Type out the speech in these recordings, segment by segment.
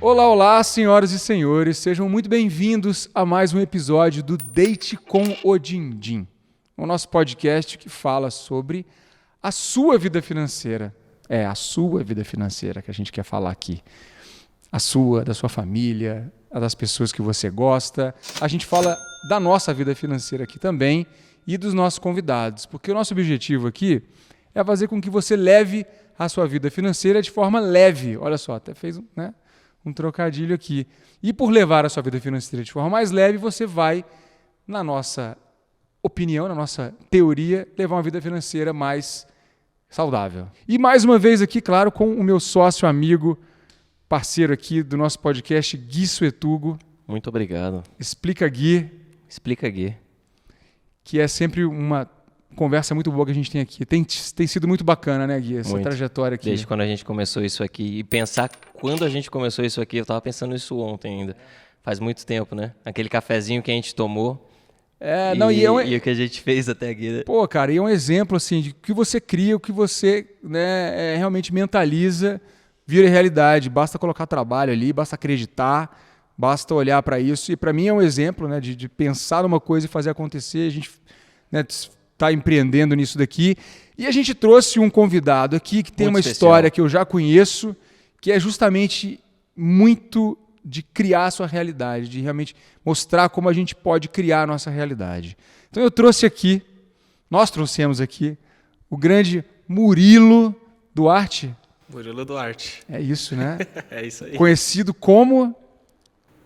Olá, olá, senhoras e senhores, sejam muito bem-vindos a mais um episódio do Date com o Dindim, o nosso podcast que fala sobre a sua vida financeira. É a sua vida financeira que a gente quer falar aqui. A sua, da sua família, a das pessoas que você gosta. A gente fala da nossa vida financeira aqui também e dos nossos convidados, porque o nosso objetivo aqui é fazer com que você leve a sua vida financeira de forma leve. Olha só, até fez um trocadilho aqui. E por levar a sua vida financeira de forma mais leve, você vai, na nossa opinião, na nossa teoria, levar uma vida financeira mais saudável. E mais uma vez aqui, claro, com o meu sócio, amigo, parceiro aqui do nosso podcast, Gui Suetugo. Muito obrigado. Explica Gui. Explica Gui. Que é sempre uma conversa muito boa que a gente tem aqui. Tem sido muito bacana, né, Gui? Essa trajetória aqui. Desde quando a gente começou isso aqui. E pensar quando a gente começou isso aqui, eu estava pensando nisso ontem ainda. Faz muito tempo, né? Aquele cafezinho que a gente tomou. E o que a gente fez até aqui. Né? Pô, cara, e é um exemplo assim de que você cria, o que você realmente mentaliza, vira realidade. Basta colocar trabalho ali, basta acreditar, basta olhar para isso. E para mim é um exemplo, né, de pensar numa coisa e fazer acontecer. A gente está empreendendo nisso daqui. E a gente trouxe um convidado aqui que tem uma história que eu já conheço, que é justamente muito de criar a sua realidade, de realmente mostrar como a gente pode criar a nossa realidade. Então nós trouxemos aqui, o grande Murilo Duarte. Murilo Duarte. É isso, né? É isso aí. Conhecido como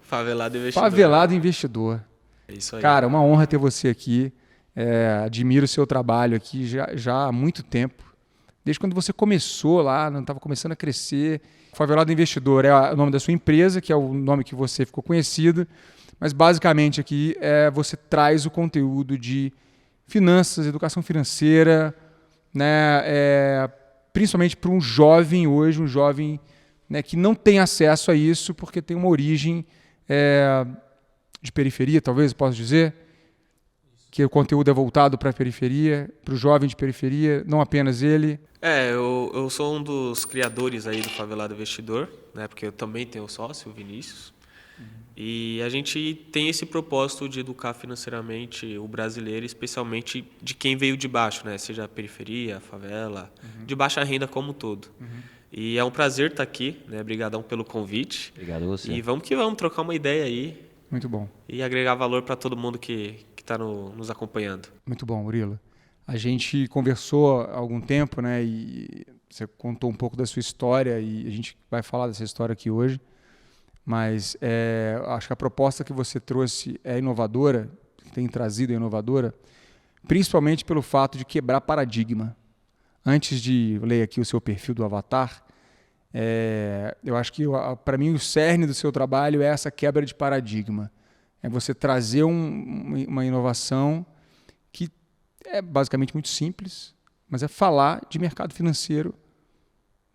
Favelado Investidor. Favelado Investidor. É isso aí. Cara, uma honra ter você aqui. Admiro o seu trabalho aqui já há muito tempo. Desde quando você começou lá, não estava começando a crescer. Favelado Investidor é o nome da sua empresa, que é o nome que você ficou conhecido. Mas basicamente aqui você traz o conteúdo de finanças, educação financeira, né, principalmente para um jovem hoje, né, que não tem acesso a isso porque tem uma origem de periferia, talvez eu possa dizer. Que o conteúdo é voltado para a periferia, para o jovem de periferia, não apenas ele. Eu sou um dos criadores aí do Favelado Investidor, né? Porque eu também tenho sócio, o Vinícius. E a gente tem esse propósito de educar financeiramente o brasileiro, especialmente de quem veio de baixo, né? Seja a periferia, a favela, de baixa renda como um todo. E é um prazer estar aqui, né? Obrigadão pelo convite. Obrigado a você. E vamos que vamos trocar uma ideia aí. Muito bom. E agregar valor para todo mundo que está nos acompanhando. Muito bom, Murilo. A gente conversou há algum tempo, né? E você contou um pouco da sua história e a gente vai falar dessa história aqui hoje. Mas acho que a proposta que você trouxe é inovadora, que tem trazido é inovadora, principalmente pelo fato de quebrar paradigma. Antes de ler aqui o seu perfil do Avatar, eu acho que, para mim, o cerne do seu trabalho é essa quebra de paradigma. É você trazer uma inovação que é basicamente muito simples, mas é falar de mercado financeiro,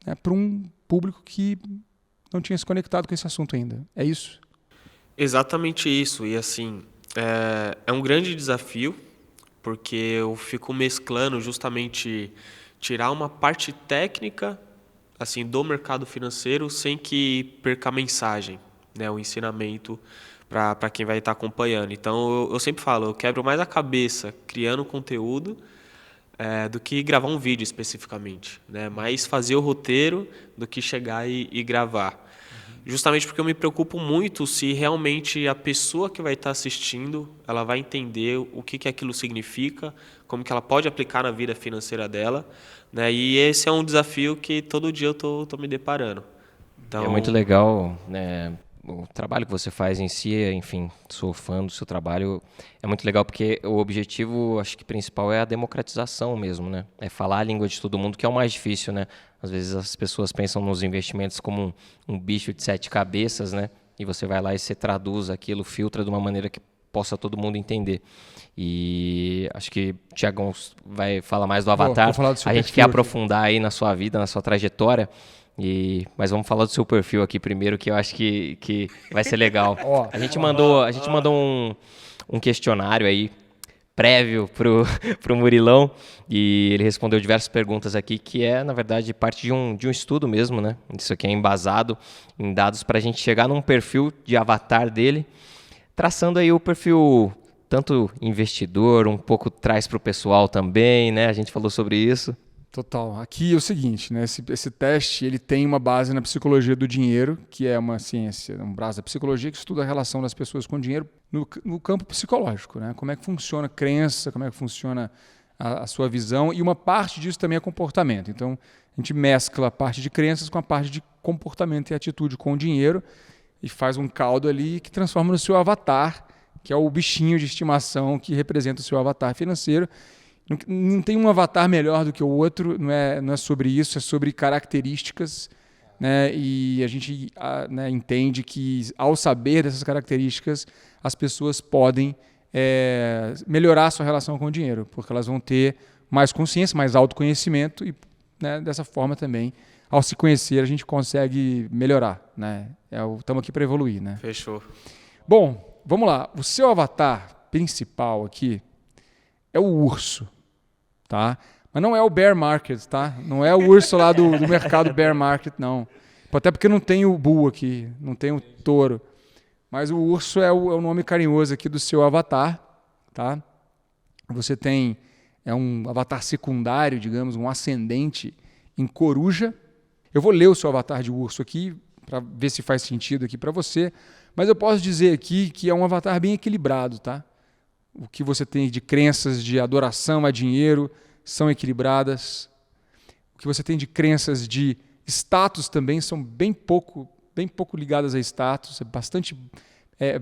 né, para um público que não tinha se conectado com esse assunto ainda. É isso? Exatamente isso. E assim, é um grande desafio, porque eu fico mesclando justamente tirar uma parte técnica assim, do mercado financeiro sem que perca a mensagem, né, o ensinamento para quem vai estar acompanhando. Então, eu sempre falo, eu quebro mais a cabeça criando conteúdo do que gravar um vídeo especificamente, né? Mais fazer o roteiro do que chegar e gravar. Justamente porque eu me preocupo muito se realmente a pessoa que vai estar assistindo, ela vai entender o que aquilo significa, como que ela pode aplicar na vida financeira dela, né? E esse é um desafio que todo dia eu tô me deparando. Então, é muito legal, né? O trabalho que você faz em si, enfim, sou fã do seu trabalho, é muito legal porque o objetivo, acho que principal é a democratização mesmo, né? É falar a língua de todo mundo, que é o mais difícil, né? Às vezes as pessoas pensam nos investimentos como um bicho de 7 cabeças, né? E você vai lá e você traduz aquilo, filtra de uma maneira que possa todo mundo entender. E acho que o Thiagão vai falar mais do Avatar. Vou falar do seu a gente perfil quer aqui. aprofundar aí na sua vida, na sua trajetória. Mas vamos falar do seu perfil aqui primeiro, que eu acho que vai ser legal. A gente mandou um questionário aí prévio pro Murilão, e ele respondeu diversas perguntas aqui, que é, na verdade, parte de um estudo mesmo, né? Isso aqui é embasado em dados para a gente chegar num perfil de avatar dele, traçando aí o perfil tanto investidor, um pouco traz para o pessoal também, né? A gente falou sobre isso. Total. Aqui é o seguinte, né? Esse teste ele tem uma base na psicologia do dinheiro, que é uma ciência, um braço da psicologia que estuda a relação das pessoas com o dinheiro no campo psicológico, né? Como é que funciona a crença, como é que funciona a sua visão, e uma parte disso também é comportamento. Então, a gente mescla a parte de crenças com a parte de comportamento e atitude com o dinheiro e faz um caldo ali que transforma no seu avatar, que é o bichinho de estimação que representa o seu avatar financeiro. Não tem um avatar melhor do que o outro, não é sobre isso, é sobre características, né? E a gente né, entende que, ao saber dessas características, as pessoas podem melhorar a sua relação com o dinheiro, porque elas vão ter mais consciência, mais autoconhecimento e, né, dessa forma também, ao se conhecer, a gente consegue melhorar, né? Estamos aqui para evoluir, né? Fechou. Bom, vamos lá. O seu avatar principal aqui é o urso. Tá? Mas não é o bear market, tá? Não é o urso lá do mercado bear market, não. Até porque não tem o bull aqui, não tem o touro. Mas o urso é o nome carinhoso aqui do seu avatar, tá? Você tem um avatar secundário, digamos, um ascendente em coruja. Eu vou ler o seu avatar de urso aqui para ver se faz sentido aqui para você, mas eu posso dizer aqui que é um avatar bem equilibrado, tá? O que você tem de crenças de adoração a dinheiro são equilibradas. O que você tem de crenças de status também são bem pouco ligadas a status, é bastante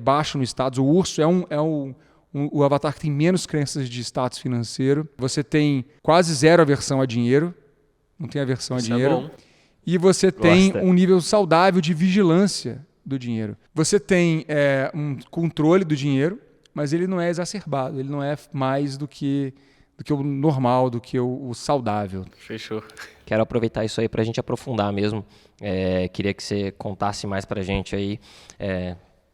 baixo no status. O urso o avatar que tem menos crenças de status financeiro. Você tem quase zero aversão a dinheiro, não tem aversão a dinheiro. É bom. E você tem um nível saudável de vigilância do dinheiro. Você tem um controle do dinheiro, mas ele não é exacerbado, ele não é mais do que o normal, do que o saudável. Fechou. Quero aproveitar isso aí para a gente aprofundar mesmo. Queria que você contasse mais para a gente aí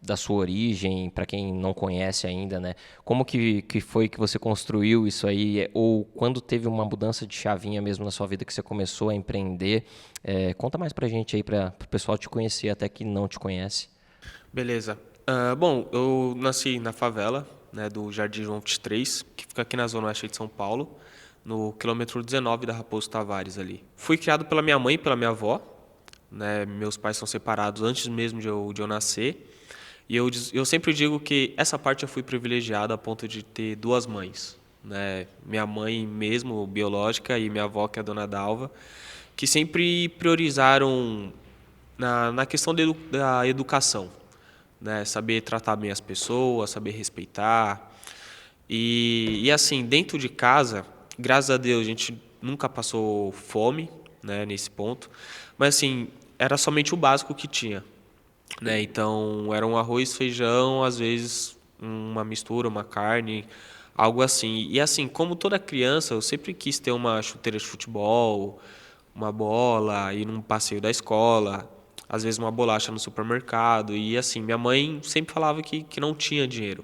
da sua origem, para quem não conhece ainda, né? Como que foi que você construiu isso aí, ou quando teve uma mudança de chavinha mesmo na sua vida que você começou a empreender. Conta mais para a gente aí, para o pessoal te conhecer, até que não te conhece. Beleza. Bom, eu nasci na favela, né, do Jardim João 23, que fica aqui na zona oeste de São Paulo, no quilômetro 19 da Raposo Tavares ali. Fui criado pela minha mãe e pela minha avó, né, meus pais são separados antes mesmo de eu nascer, e eu sempre digo que essa parte eu fui privilegiado a ponto de ter duas mães, né, minha mãe mesmo, biológica, e minha avó, que é a dona Dalva, que sempre priorizaram na questão da educação. Né, saber tratar bem as pessoas, saber respeitar. E assim, dentro de casa, graças a Deus, a gente nunca passou fome, né, nesse ponto. Mas assim, era somente o básico que tinha. Né? Então, era um arroz, feijão, às vezes uma mistura, uma carne, algo assim. E assim, como toda criança, eu sempre quis ter uma chuteira de futebol, uma bola, ir num passeio da escola, às vezes uma bolacha no supermercado. E assim, minha mãe sempre falava que não tinha dinheiro,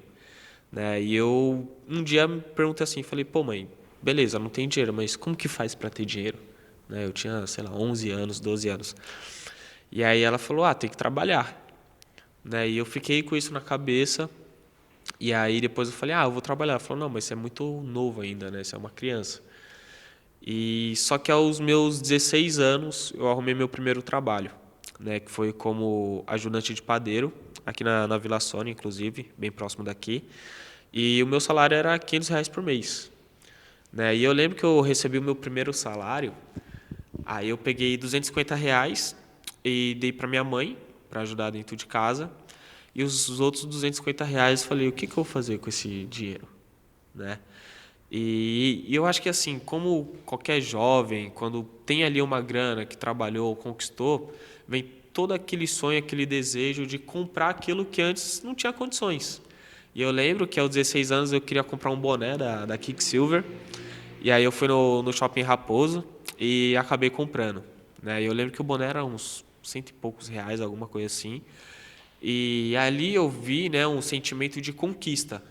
né? E eu um dia me perguntei assim, falei, pô mãe, beleza, não tem dinheiro, mas como que faz para ter dinheiro? Né? Eu tinha, sei lá, 11 anos, 12 anos. E aí ela falou, tem que trabalhar. Né? E eu fiquei com isso na cabeça. E aí depois eu falei, eu vou trabalhar. Ela falou, não, mas você é muito novo ainda, né? Você é uma criança. E só que aos meus 16 anos eu arrumei meu primeiro trabalho, né, que foi como ajudante de padeiro, aqui na Vila Sônia, inclusive, bem próximo daqui. E o meu salário era R$500 por mês. Né? E eu lembro que eu recebi o meu primeiro salário, aí eu peguei R$250 e dei para minha mãe, para ajudar dentro de casa, e os outros R$250 eu falei, o que eu vou fazer com esse dinheiro? Né? E eu acho que assim, como qualquer jovem, quando tem ali uma grana que trabalhou, conquistou, vem todo aquele sonho, aquele desejo de comprar aquilo que antes não tinha condições. E eu lembro que aos 16 anos eu queria comprar um boné da Kicksilver, e aí eu fui no Shopping Raposo e acabei comprando. Né? E eu lembro que o boné era uns R$100 e poucos, alguma coisa assim. E ali eu vi, né, um sentimento de conquista.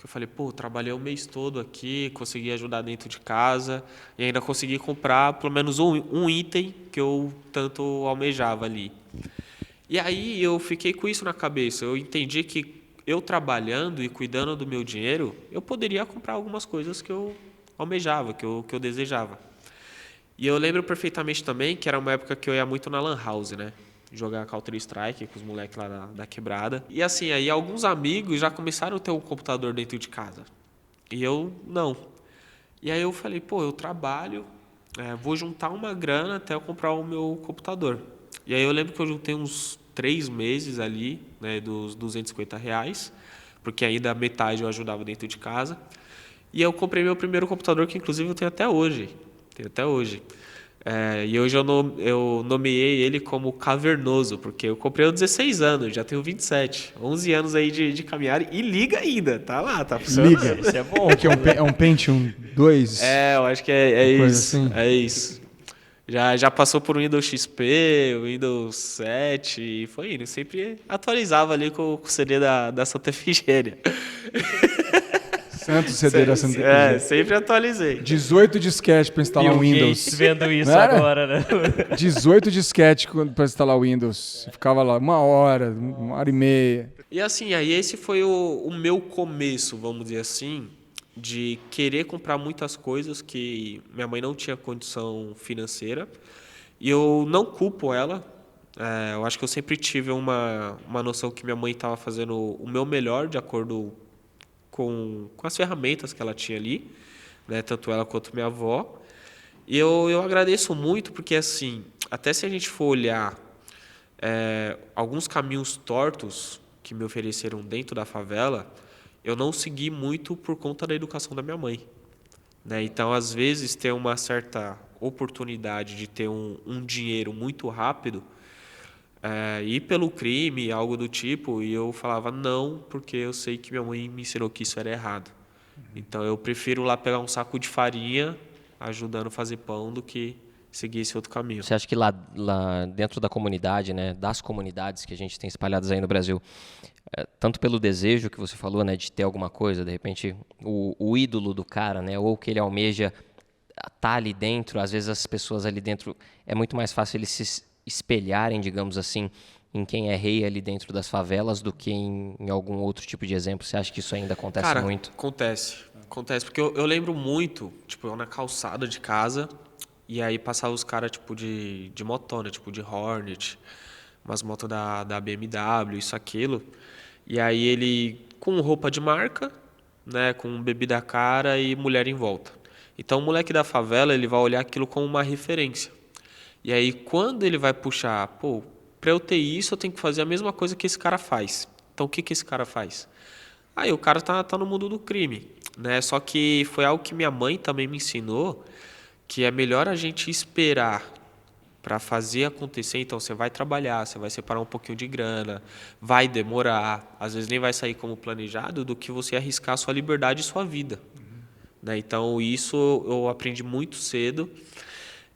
Que eu falei, pô, trabalhei o mês todo aqui, consegui ajudar dentro de casa e ainda consegui comprar pelo menos um item que eu tanto almejava ali. E aí eu fiquei com isso na cabeça. Eu entendi que eu trabalhando e cuidando do meu dinheiro, eu poderia comprar algumas coisas que eu almejava, que eu desejava. E eu lembro perfeitamente também que era uma época que eu ia muito na Lan House, né? Jogar Counter-Strike com os moleques lá da quebrada. E assim, aí alguns amigos já começaram a ter um computador dentro de casa. E eu não. E aí eu falei, pô, eu trabalho, vou juntar uma grana até eu comprar o meu computador. E aí eu lembro que eu juntei uns 3 meses ali, né, dos R$ 250, porque ainda metade eu ajudava dentro de casa. E eu comprei meu primeiro computador, que inclusive eu tenho até hoje. E hoje eu nomeei ele como Cavernoso, porque eu comprei aos 16 anos, já tenho 27. 11 anos aí de caminhar e liga ainda, tá lá, tá funcionando. Liga. Isso é bom. Que é um Pentium 2? Eu acho que é Coisa isso. assim. É isso. Já passou por Windows XP, Windows 7 e foi indo. Sempre atualizava ali com o CD da Santa Efigênia. Santo CD da Santa Efigênia. Sempre atualizei. 18 disquete para instalar o Bill Windows. Gates vendo isso Não era? agora, né? 18 disquete para instalar o Windows. Você ficava lá 1 hora e meia. E assim, aí esse foi o meu começo, vamos dizer assim, de querer comprar muitas coisas que minha mãe não tinha condição financeira. E eu não culpo ela. Eu acho que eu sempre tive uma noção que minha mãe estava fazendo o meu melhor de acordo com as ferramentas que ela tinha ali, né? Tanto ela quanto minha avó. E eu agradeço muito porque, assim, até se a gente for olhar alguns caminhos tortos que me ofereceram dentro da favela, eu não segui muito por conta da educação da minha mãe, né? Então, às vezes, ter uma certa oportunidade de ter um dinheiro muito rápido, ir pelo crime, algo do tipo, e eu falava não, porque eu sei que minha mãe me ensinou que isso era errado. Então, eu prefiro lá pegar um saco de farinha, ajudando a fazer pão, do que seguir esse outro caminho. Você acha que lá dentro da comunidade, né, das comunidades que a gente tem espalhadas aí no Brasil, tanto pelo desejo que você falou, né, de ter alguma coisa, de repente o ídolo do cara, né, ou que ele almeja tá ali dentro, às vezes as pessoas ali dentro, é muito mais fácil eles se espelharem, digamos assim, em quem é rei ali dentro das favelas do que em algum outro tipo de exemplo? Você acha que isso ainda acontece Cara, muito? Acontece, porque eu lembro muito, tipo, eu na calçada de casa, e aí passava os caras, tipo, de motona, tipo, de Hornet, umas motos da BMW, isso, aquilo. E aí ele com roupa de marca, né, com bebida cara e mulher em volta. Então o moleque da favela, ele vai olhar aquilo como uma referência. E aí quando ele vai puxar, pô, pra eu ter isso eu tenho que fazer a mesma coisa que esse cara faz. Então o que esse cara faz? Aí o cara tá no mundo do crime, né? Só que foi algo que minha mãe também me ensinou, que é melhor a gente esperar para fazer acontecer. Então você vai trabalhar, você vai separar um pouquinho de grana, vai demorar, às vezes nem vai sair como planejado, do que você arriscar a sua liberdade e sua vida. Né? Então isso eu aprendi muito cedo.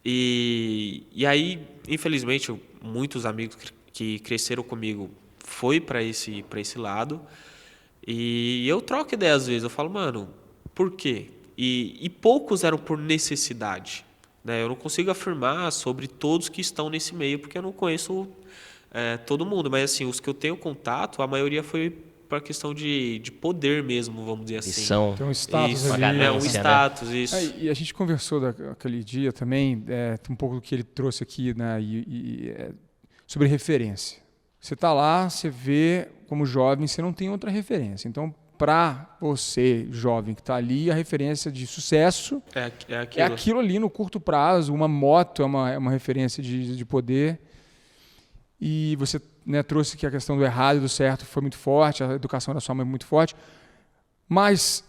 E aí, infelizmente, muitos amigos que cresceram comigo foi para esse lado. E eu troco ideia às vezes, eu falo, mano, por quê? E poucos eram por necessidade, né? Eu não consigo afirmar sobre todos que estão nesse meio, porque eu não conheço todo mundo, mas assim, os que eu tenho contato, a maioria foi para questão de poder mesmo, vamos dizer assim. São Tem um status Isso, ali. um status, isso. E a gente conversou aquele dia também, um pouco do que ele trouxe aqui, né, sobre referência. Você está lá, você vê, como jovem, você não tem outra referência. Então, para você, jovem, que está ali, a referência de sucesso é aquilo ali no curto prazo. Uma moto é uma referência de poder. E você, né, trouxe que a questão do errado e do certo foi muito forte, a educação da sua mãe é muito forte. Mas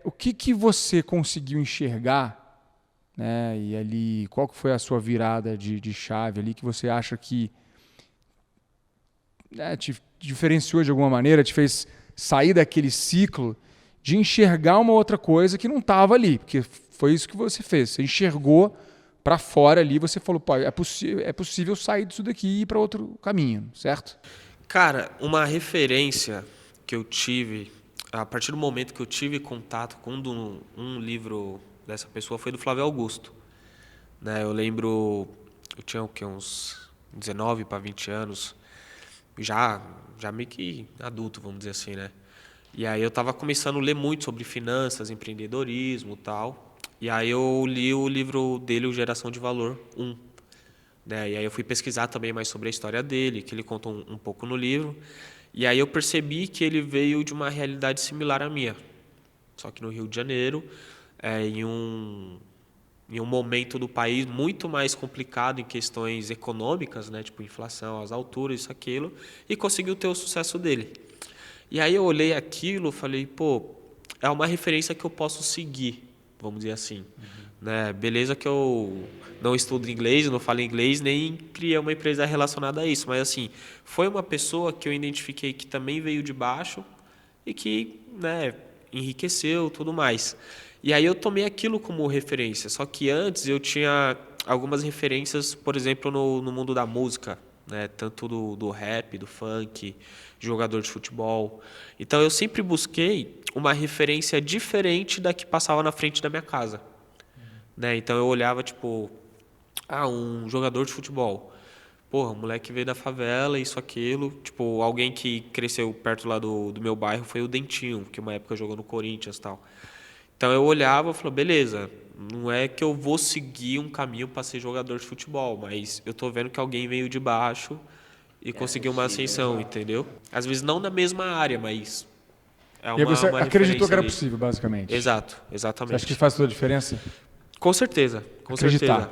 o que você conseguiu enxergar, né, e ali, qual que foi a sua virada de chave ali, que você acha que te diferenciou de alguma maneira, te fez sair daquele ciclo de enxergar uma outra coisa que não estava ali, porque foi isso que você fez. Você enxergou para fora ali, você falou, pô, é possível sair disso daqui e ir para outro caminho, certo? Cara, uma referência que eu tive a partir do momento que eu tive contato com um livro dessa pessoa foi do Flávio Augusto. Né? Eu lembro, eu tinha o quê? Uns 19 para 20 anos, já meio que adulto, vamos dizer assim, né? E aí eu estava começando a ler muito sobre finanças, empreendedorismo e tal. E aí eu li o livro dele, o Geração de Valor 1. Né? E aí eu fui pesquisar também mais sobre a história dele, que ele conta um pouco no livro. E aí eu percebi que ele veio de uma realidade similar à minha. Só que no Rio de Janeiro, em um momento do país muito mais complicado em questões econômicas, né? Tipo inflação, as alturas, isso, aquilo, e conseguiu ter o sucesso dele. E aí eu olhei aquilo e falei, pô, é uma referência que eu posso seguir, vamos dizer assim. Né? Beleza que eu não estudo inglês, não falo inglês, nem criei uma empresa relacionada a isso, mas assim, foi uma pessoa que eu identifiquei que também veio de baixo e que, né, enriqueceu, tudo mais. E aí eu tomei aquilo como referência, só que antes eu tinha algumas referências, por exemplo, no mundo da música, né, tanto do rap, do funk, jogador de futebol. Então eu sempre busquei uma referência diferente da que passava na frente da minha casa. Né? Então eu olhava, tipo, um jogador de futebol. Porra, o moleque veio da favela, isso, aquilo. Tipo, alguém que cresceu perto lá do meu bairro foi o Dentinho, que uma época jogou no Corinthians e tal. Então eu olhava e falava, beleza, não é que eu vou seguir um caminho para ser jogador de futebol, mas eu tô vendo que alguém veio de baixo e conseguiu uma ascensão, entendeu? Às vezes não na mesma área, mas é E aí você uma acreditou que era ali. possível, basicamente. Exato, Você exatamente. acha que faz toda a diferença? Com certeza, com Acreditar.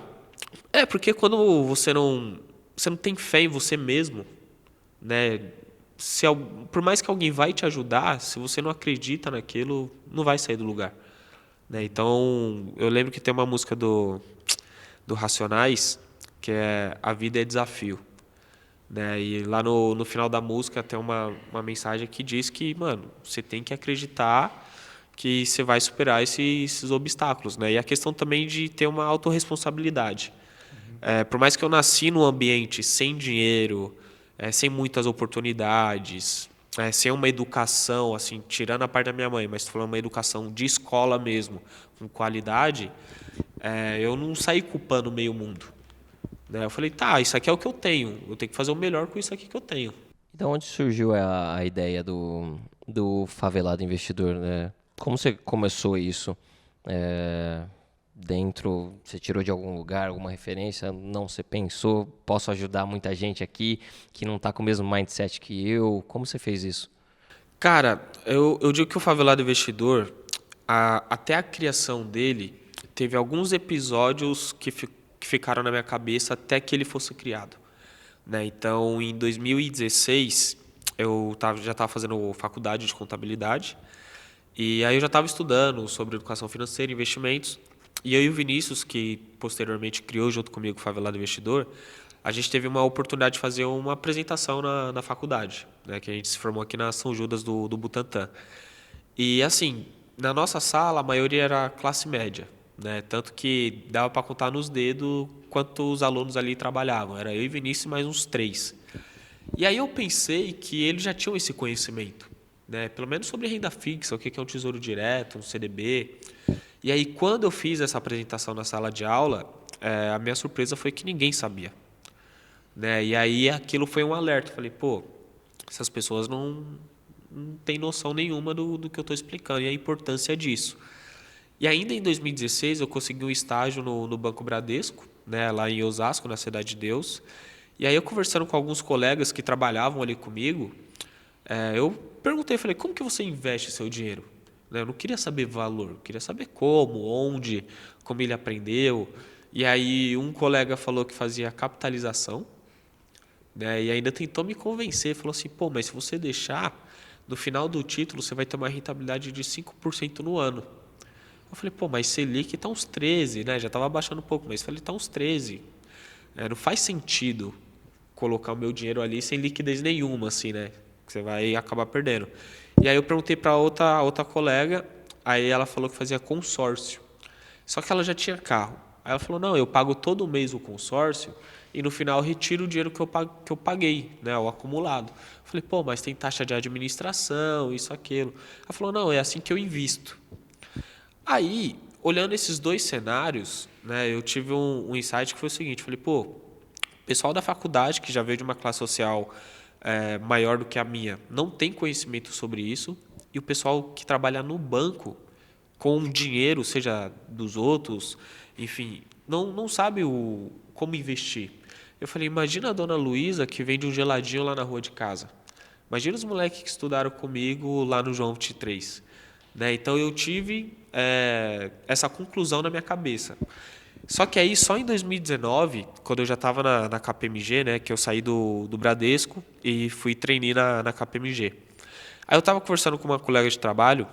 certeza. Porque quando você não tem fé em você mesmo, né? Por mais que alguém vai te ajudar, se você não acredita naquilo, não vai sair do lugar. Né? Então, eu lembro que tem uma música do Racionais, que é A Vida é Desafio. Né? E lá no final da música tem uma mensagem que diz que, mano, você tem que acreditar que você vai superar esses obstáculos. Né? E a questão também de ter uma autorresponsabilidade. Por mais que eu nasci num ambiente sem dinheiro, sem muitas oportunidades, sem uma educação, assim, tirando a parte da minha mãe, mas falando uma educação de escola mesmo, com qualidade, eu não saí culpando o meio mundo. Né? Eu falei, tá, isso aqui é o que eu tenho que fazer o melhor com isso aqui que eu tenho. Então, onde surgiu a ideia do favelado investidor, né? Como você começou isso? Você tirou de algum lugar, alguma referência? Não, você pensou, posso ajudar muita gente aqui que não está com o mesmo mindset que eu? Como você fez isso? Cara, eu digo que o favelado investidor, até a criação dele, teve alguns episódios que ficaram na minha cabeça até que ele fosse criado. Né? Então, em 2016, eu já estava fazendo faculdade de contabilidade e aí eu já estava estudando sobre educação financeira e investimentos. E eu e o Vinícius, que posteriormente criou junto comigo o Favelado Investidor, a gente teve uma oportunidade de fazer uma apresentação na faculdade, né? Que a gente se formou aqui na São Judas do Butantã. E assim, na nossa sala a maioria era classe média. Né? Tanto que dava para contar nos dedos quantos alunos ali trabalhavam. Era eu e Vinícius mais uns 3. E aí eu pensei que eles já tinham esse conhecimento, né? Pelo menos sobre renda fixa, o que é um tesouro direto, um CDB. E aí quando eu fiz essa apresentação na sala de aula, a minha surpresa foi que ninguém sabia. Né? E aí aquilo foi um alerta. Falei, pô, essas pessoas não têm noção nenhuma do que eu estou explicando e a importância disso. E ainda em 2016 eu consegui um estágio no Banco Bradesco, né, lá em Osasco, na Cidade de Deus. E aí eu conversando com alguns colegas que trabalhavam ali comigo, eu perguntei, falei, como que você investe seu dinheiro? Né, eu não queria saber valor, eu queria saber como, onde, como ele aprendeu. E aí um colega falou que fazia capitalização, né, e ainda tentou me convencer, falou assim, pô, mas se você deixar, no final do título você vai ter uma rentabilidade de 5% no ano. Eu falei, pô, mas Selic está uns 13, né? Já estava abaixando um pouco, mas falei, está uns 13. Não faz sentido colocar o meu dinheiro ali sem liquidez nenhuma, assim, né? Que você vai acabar perdendo. E aí eu perguntei para outra colega, aí ela falou que fazia consórcio. Só que ela já tinha carro. Aí ela falou, não, eu pago todo mês o consórcio e no final eu retiro o dinheiro que eu paguei, né, o acumulado. Eu falei, pô, mas tem taxa de administração, isso, aquilo. Ela falou, não, é assim que eu invisto. Aí, olhando esses dois cenários, né, eu tive um insight que foi o seguinte, falei, pô, o pessoal da faculdade, que já veio de uma classe social maior do que a minha, não tem conhecimento sobre isso, e o pessoal que trabalha no banco, com dinheiro, seja dos outros, enfim, não sabe como investir. Eu falei, imagina a dona Luísa que vende um geladinho lá na rua de casa. Imagina os moleques que estudaram comigo lá no João 23. Né? Então eu tive essa conclusão na minha cabeça. Só que aí, só em 2019, quando eu já estava na KPMG, né, que eu saí do Bradesco e fui trainee na KPMG. Aí eu estava conversando com uma colega de trabalho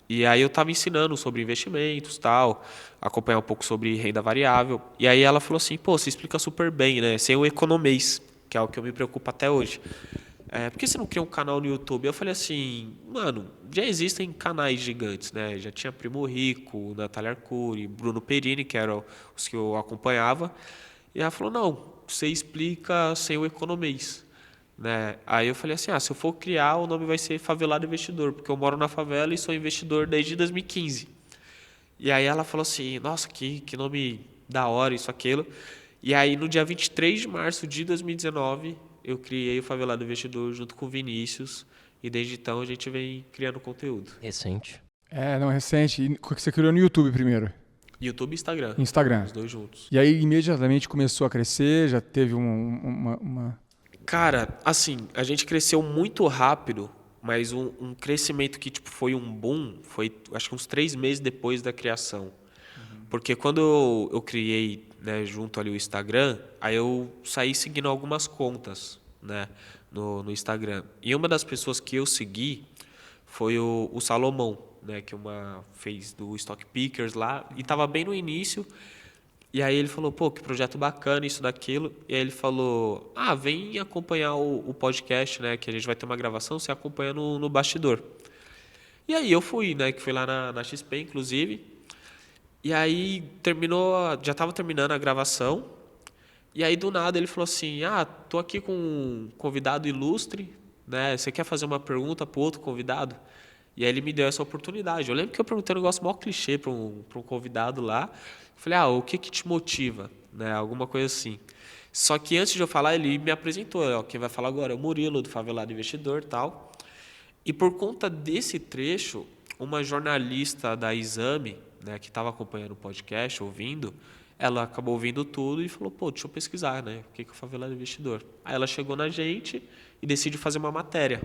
e aí eu estava ensinando sobre investimentos, tal, acompanhar um pouco sobre renda variável. E aí ela falou assim, pô, você explica super bem, né? Sem o economês, que é o que eu me preocupo até hoje. Por que você não cria um canal no YouTube? Eu falei assim, mano, já existem canais gigantes, né? Já tinha Primo Rico, Natália Arcuri, Bruno Perini, que eram os que eu acompanhava. E ela falou, não, você explica sem o economês. Né? Aí eu falei assim, se eu for criar, o nome vai ser Favelado Investidor, porque eu moro na favela e sou investidor desde 2015. E aí ela falou assim, nossa, que nome da hora, isso, aquilo. E aí no dia 23 de março de 2019, eu criei o Favelado Investidor junto com o Vinícius, e desde então a gente vem criando conteúdo. Recente. Não, recente. E você criou no YouTube primeiro? YouTube e Instagram. Instagram. Os dois juntos. E aí imediatamente começou a crescer, já teve uma... Cara, assim, a gente cresceu muito rápido, mas um crescimento que foi um boom, foi acho que uns 3 meses depois da criação. Porque quando eu criei, né, junto ali o Instagram, aí eu saí seguindo algumas contas, né, no Instagram. E uma das pessoas que eu segui foi o Salomão, né, que fez do Stock Pickers lá, e estava bem no início. E aí ele falou, pô, que projeto bacana, isso, daquilo. E aí ele falou, vem acompanhar o podcast, né? Que a gente vai ter uma gravação, você acompanha no bastidor. E aí eu fui, né? Que fui lá na XP, inclusive. E aí já estava terminando a gravação. E aí do nada ele falou assim, tô aqui com um convidado ilustre, né? Você quer fazer uma pergunta para o outro convidado? E aí ele me deu essa oportunidade. Eu lembro que eu perguntei um negócio mó clichê para um convidado lá. Eu falei, o que te motiva? Né? Alguma coisa assim. Só que antes de eu falar, ele me apresentou. Quem vai falar agora é o Murilo, do Favelado Investidor e tal. E por conta desse trecho, uma jornalista da Exame, né, que estava acompanhando o podcast, ouvindo, ela acabou ouvindo tudo e falou, pô, deixa eu pesquisar, né? O que é o Favelado Investidor? Aí ela chegou na gente e decidiu fazer uma matéria,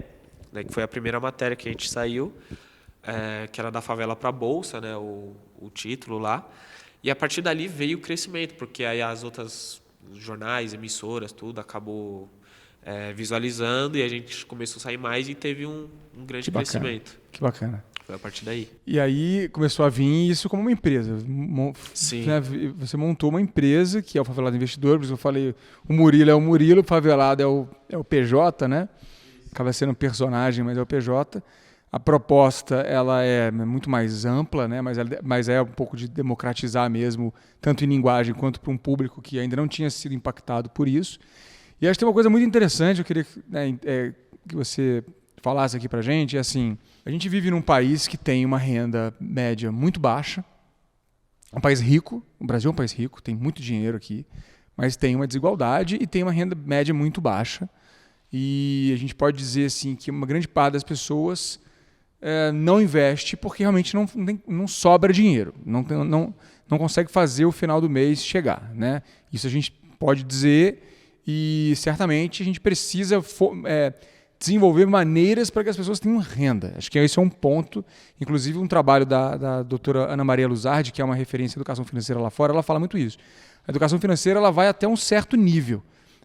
né, que foi a primeira matéria que a gente saiu, que era da favela para a bolsa, né, o título lá. E a partir dali veio o crescimento, porque aí as outras jornais, emissoras, tudo acabou visualizando e a gente começou a sair mais e teve um grande crescimento. Que bacana. Foi a partir daí. E aí começou a vir isso como uma empresa. Sim. Você montou uma empresa que é o Favelado Investidor, por isso eu falei, o Murilo é o Murilo, o Favelado é o PJ, né? Acaba sendo um personagem, mas é o PJ. A proposta ela é muito mais ampla, né? Mas é um pouco de democratizar mesmo, tanto em linguagem quanto para um público que ainda não tinha sido impactado por isso. E acho que tem uma coisa muito interessante, eu queria que você falasse aqui para a gente, assim, a gente vive num país que tem uma renda média muito baixa, um país rico, o Brasil é um país rico, tem muito dinheiro aqui, mas tem uma desigualdade e tem uma renda média muito baixa. E a gente pode dizer assim, que uma grande parte das pessoas não investe porque realmente não sobra dinheiro, não consegue fazer o final do mês chegar. Né? Isso a gente pode dizer e certamente a gente precisa desenvolver maneiras para que as pessoas tenham renda. Acho que esse é um ponto, inclusive um trabalho da doutora Ana Maria Luzardi, que é uma referência em educação financeira lá fora, ela fala muito isso. A educação financeira ela vai até um certo nível.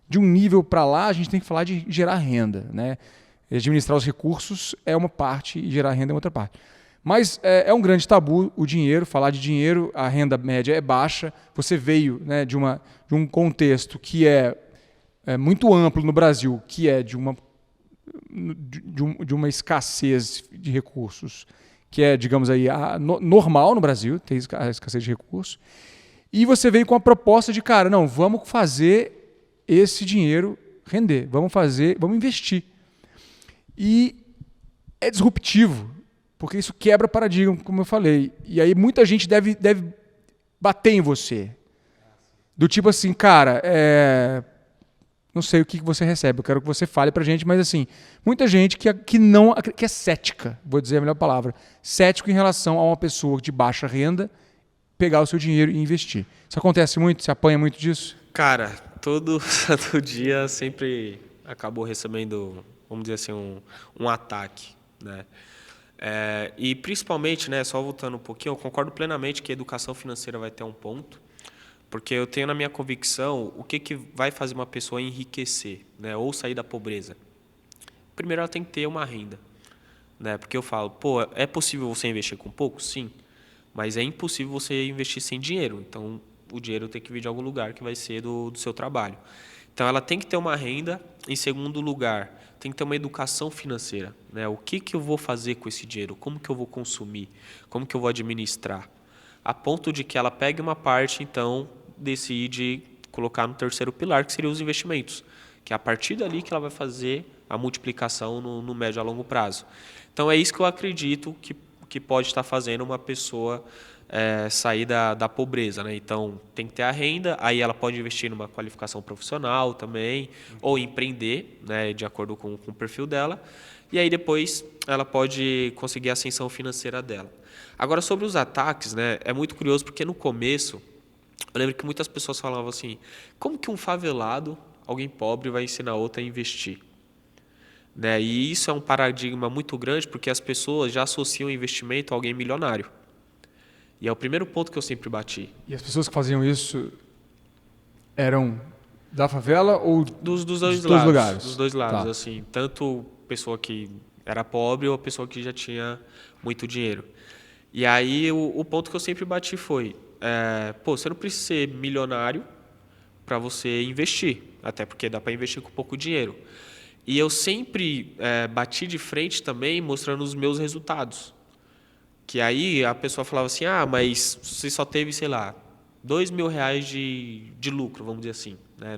De um nível para lá, a gente tem que falar de gerar renda. Né? Administrar os recursos é uma parte e gerar renda é outra parte. Mas é um grande tabu o dinheiro, falar de dinheiro, a renda média é baixa. Você veio, né, de um contexto que é muito amplo no Brasil, que é de uma escassez de recursos, que é, digamos aí, normal no Brasil, tem a escassez de recursos. E você veio com a proposta de, cara, não, vamos fazer esse dinheiro render, vamos investir. E é disruptivo, porque isso quebra paradigma, como eu falei. E aí muita gente deve bater em você. Do tipo assim, cara, não sei o que você recebe, eu quero que você fale pra gente, mas assim, muita gente que é cética, vou dizer a melhor palavra, cético em relação a uma pessoa de baixa renda pegar o seu dinheiro e investir. Isso acontece muito? Você apanha muito disso? Cara, todo dia sempre acabou recebendo, vamos dizer assim, um ataque, né? E principalmente, né, só voltando um pouquinho, eu concordo plenamente que a educação financeira vai ter um ponto, porque eu tenho na minha convicção o que vai fazer uma pessoa enriquecer, né, ou sair da pobreza. Primeiro, ela tem que ter uma renda, né? Porque eu falo, pô, é possível você investir com pouco? Sim, mas é impossível você investir sem dinheiro. Então, o dinheiro tem que vir de algum lugar que vai ser do seu trabalho. Então, ela tem que ter uma renda. Em segundo lugar, tem que ter uma educação financeira, né? O que eu vou fazer com esse dinheiro? Como que eu vou consumir? Como que eu vou administrar? A ponto de que ela pegue uma parte, então, decide colocar no terceiro pilar, que seria os investimentos, que é a partir dali que ela vai fazer a multiplicação no médio a longo prazo. Então, é isso que eu acredito que pode estar fazendo uma pessoa sair da pobreza, né? Então, tem que ter a renda, aí ela pode investir numa qualificação profissional também, ou empreender, né, de acordo com o perfil dela, e aí depois ela pode conseguir a ascensão financeira dela. Agora, sobre os ataques, né, é muito curioso, porque no começo, eu lembro que muitas pessoas falavam assim, como que um favelado, alguém pobre, vai ensinar outro a investir? Né? E isso é um paradigma muito grande, porque as pessoas já associam investimento a alguém milionário. E é o primeiro ponto que eu sempre bati. E as pessoas que faziam isso eram da favela ou dos dois lugares? lados. Dos dois lados, tá. Assim. Tanto pessoa que era pobre ou a pessoa que já tinha muito dinheiro. E aí o ponto que eu sempre bati foi, você não precisa ser milionário para você investir, até porque dá para investir com pouco dinheiro. E eu sempre bati de frente também mostrando os meus resultados. Que aí a pessoa falava assim, mas você só teve, sei lá, R$2.000 de lucro, vamos dizer assim, né,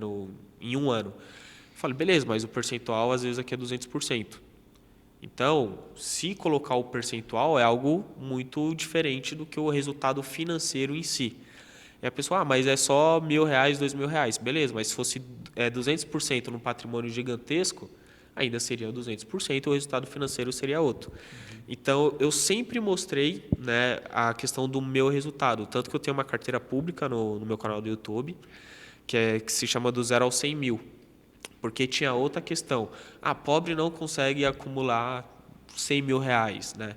em um ano. Eu falei, beleza, mas o percentual às vezes aqui é 200%. Então, se colocar o percentual é algo muito diferente do que o resultado financeiro em si. E a pessoa, mas é só R$1.000, R$2.000. Beleza, mas se fosse 200% num patrimônio gigantesco, ainda seria 200%, o resultado financeiro seria outro. Então, eu sempre mostrei, né, a questão do meu resultado. Tanto que eu tenho uma carteira pública no meu canal do YouTube, que se chama do 0 aos 100 mil. Porque tinha outra questão. Pobre não consegue acumular R$100.000, né?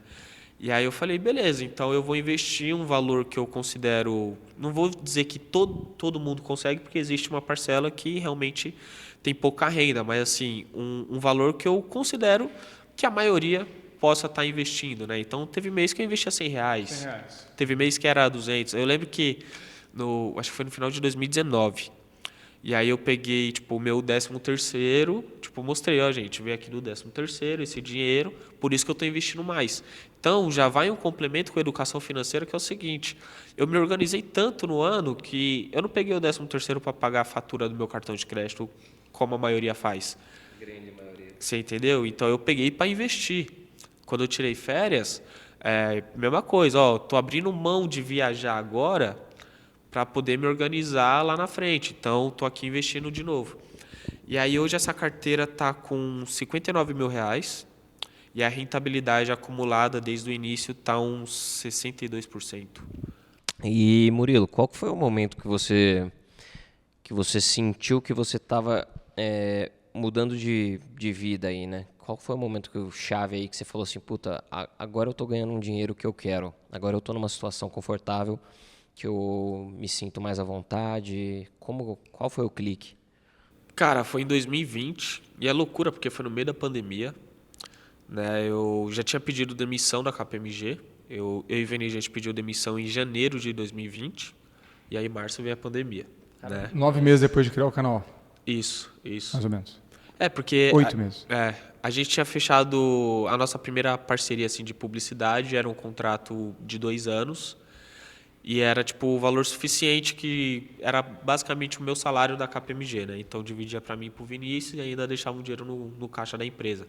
E aí eu falei, beleza, então eu vou investir um valor que eu considero... Não vou dizer que todo mundo consegue, porque existe uma parcela que realmente tem pouca renda, mas assim, um valor que eu considero que a maioria possa estar investindo, né? Então, teve mês que eu investia R$100. Teve mês que era 200. Eu lembro que, acho que foi no final de 2019, e aí eu peguei, o meu 13º, mostrei, gente, veio aqui do 13º esse dinheiro, por isso que eu estou investindo mais. Então, já vai um complemento com a educação financeira, que é o seguinte, eu me organizei tanto no ano que eu não peguei o 13º para pagar a fatura do meu cartão de crédito, como a maioria faz. Grande maioria. Você entendeu? Então, eu peguei para investir. Quando eu tirei férias, mesma coisa, estou abrindo mão de viajar agora para poder me organizar lá na frente. Então, estou aqui investindo de novo. E aí, hoje, essa carteira está com R$59.000 e a rentabilidade acumulada desde o início está uns 62%. E, Murilo, qual foi o momento que você sentiu que você estava mudando de vida aí, né? Qual foi o momento chave aí que você falou assim, puta, agora eu estou ganhando um dinheiro que eu quero, agora eu estou numa situação confortável, que eu me sinto mais à vontade. Qual foi o clique? Cara, foi em 2020 e é loucura porque foi no meio da pandemia, né? Eu já tinha pedido demissão da KPMG. Eu e o Vini, a gente pediu demissão em janeiro de 2020 e aí em março veio a pandemia, né? 9 meses depois de criar o canal. Isso. Mais ou menos. Porque 8 meses. A gente tinha fechado a nossa primeira parceria assim de publicidade, era um contrato de 2 anos. E era tipo o valor suficiente que era basicamente o meu salário da KPMG, né? Então dividia para mim e pro Vinícius e ainda deixava o dinheiro no caixa da empresa.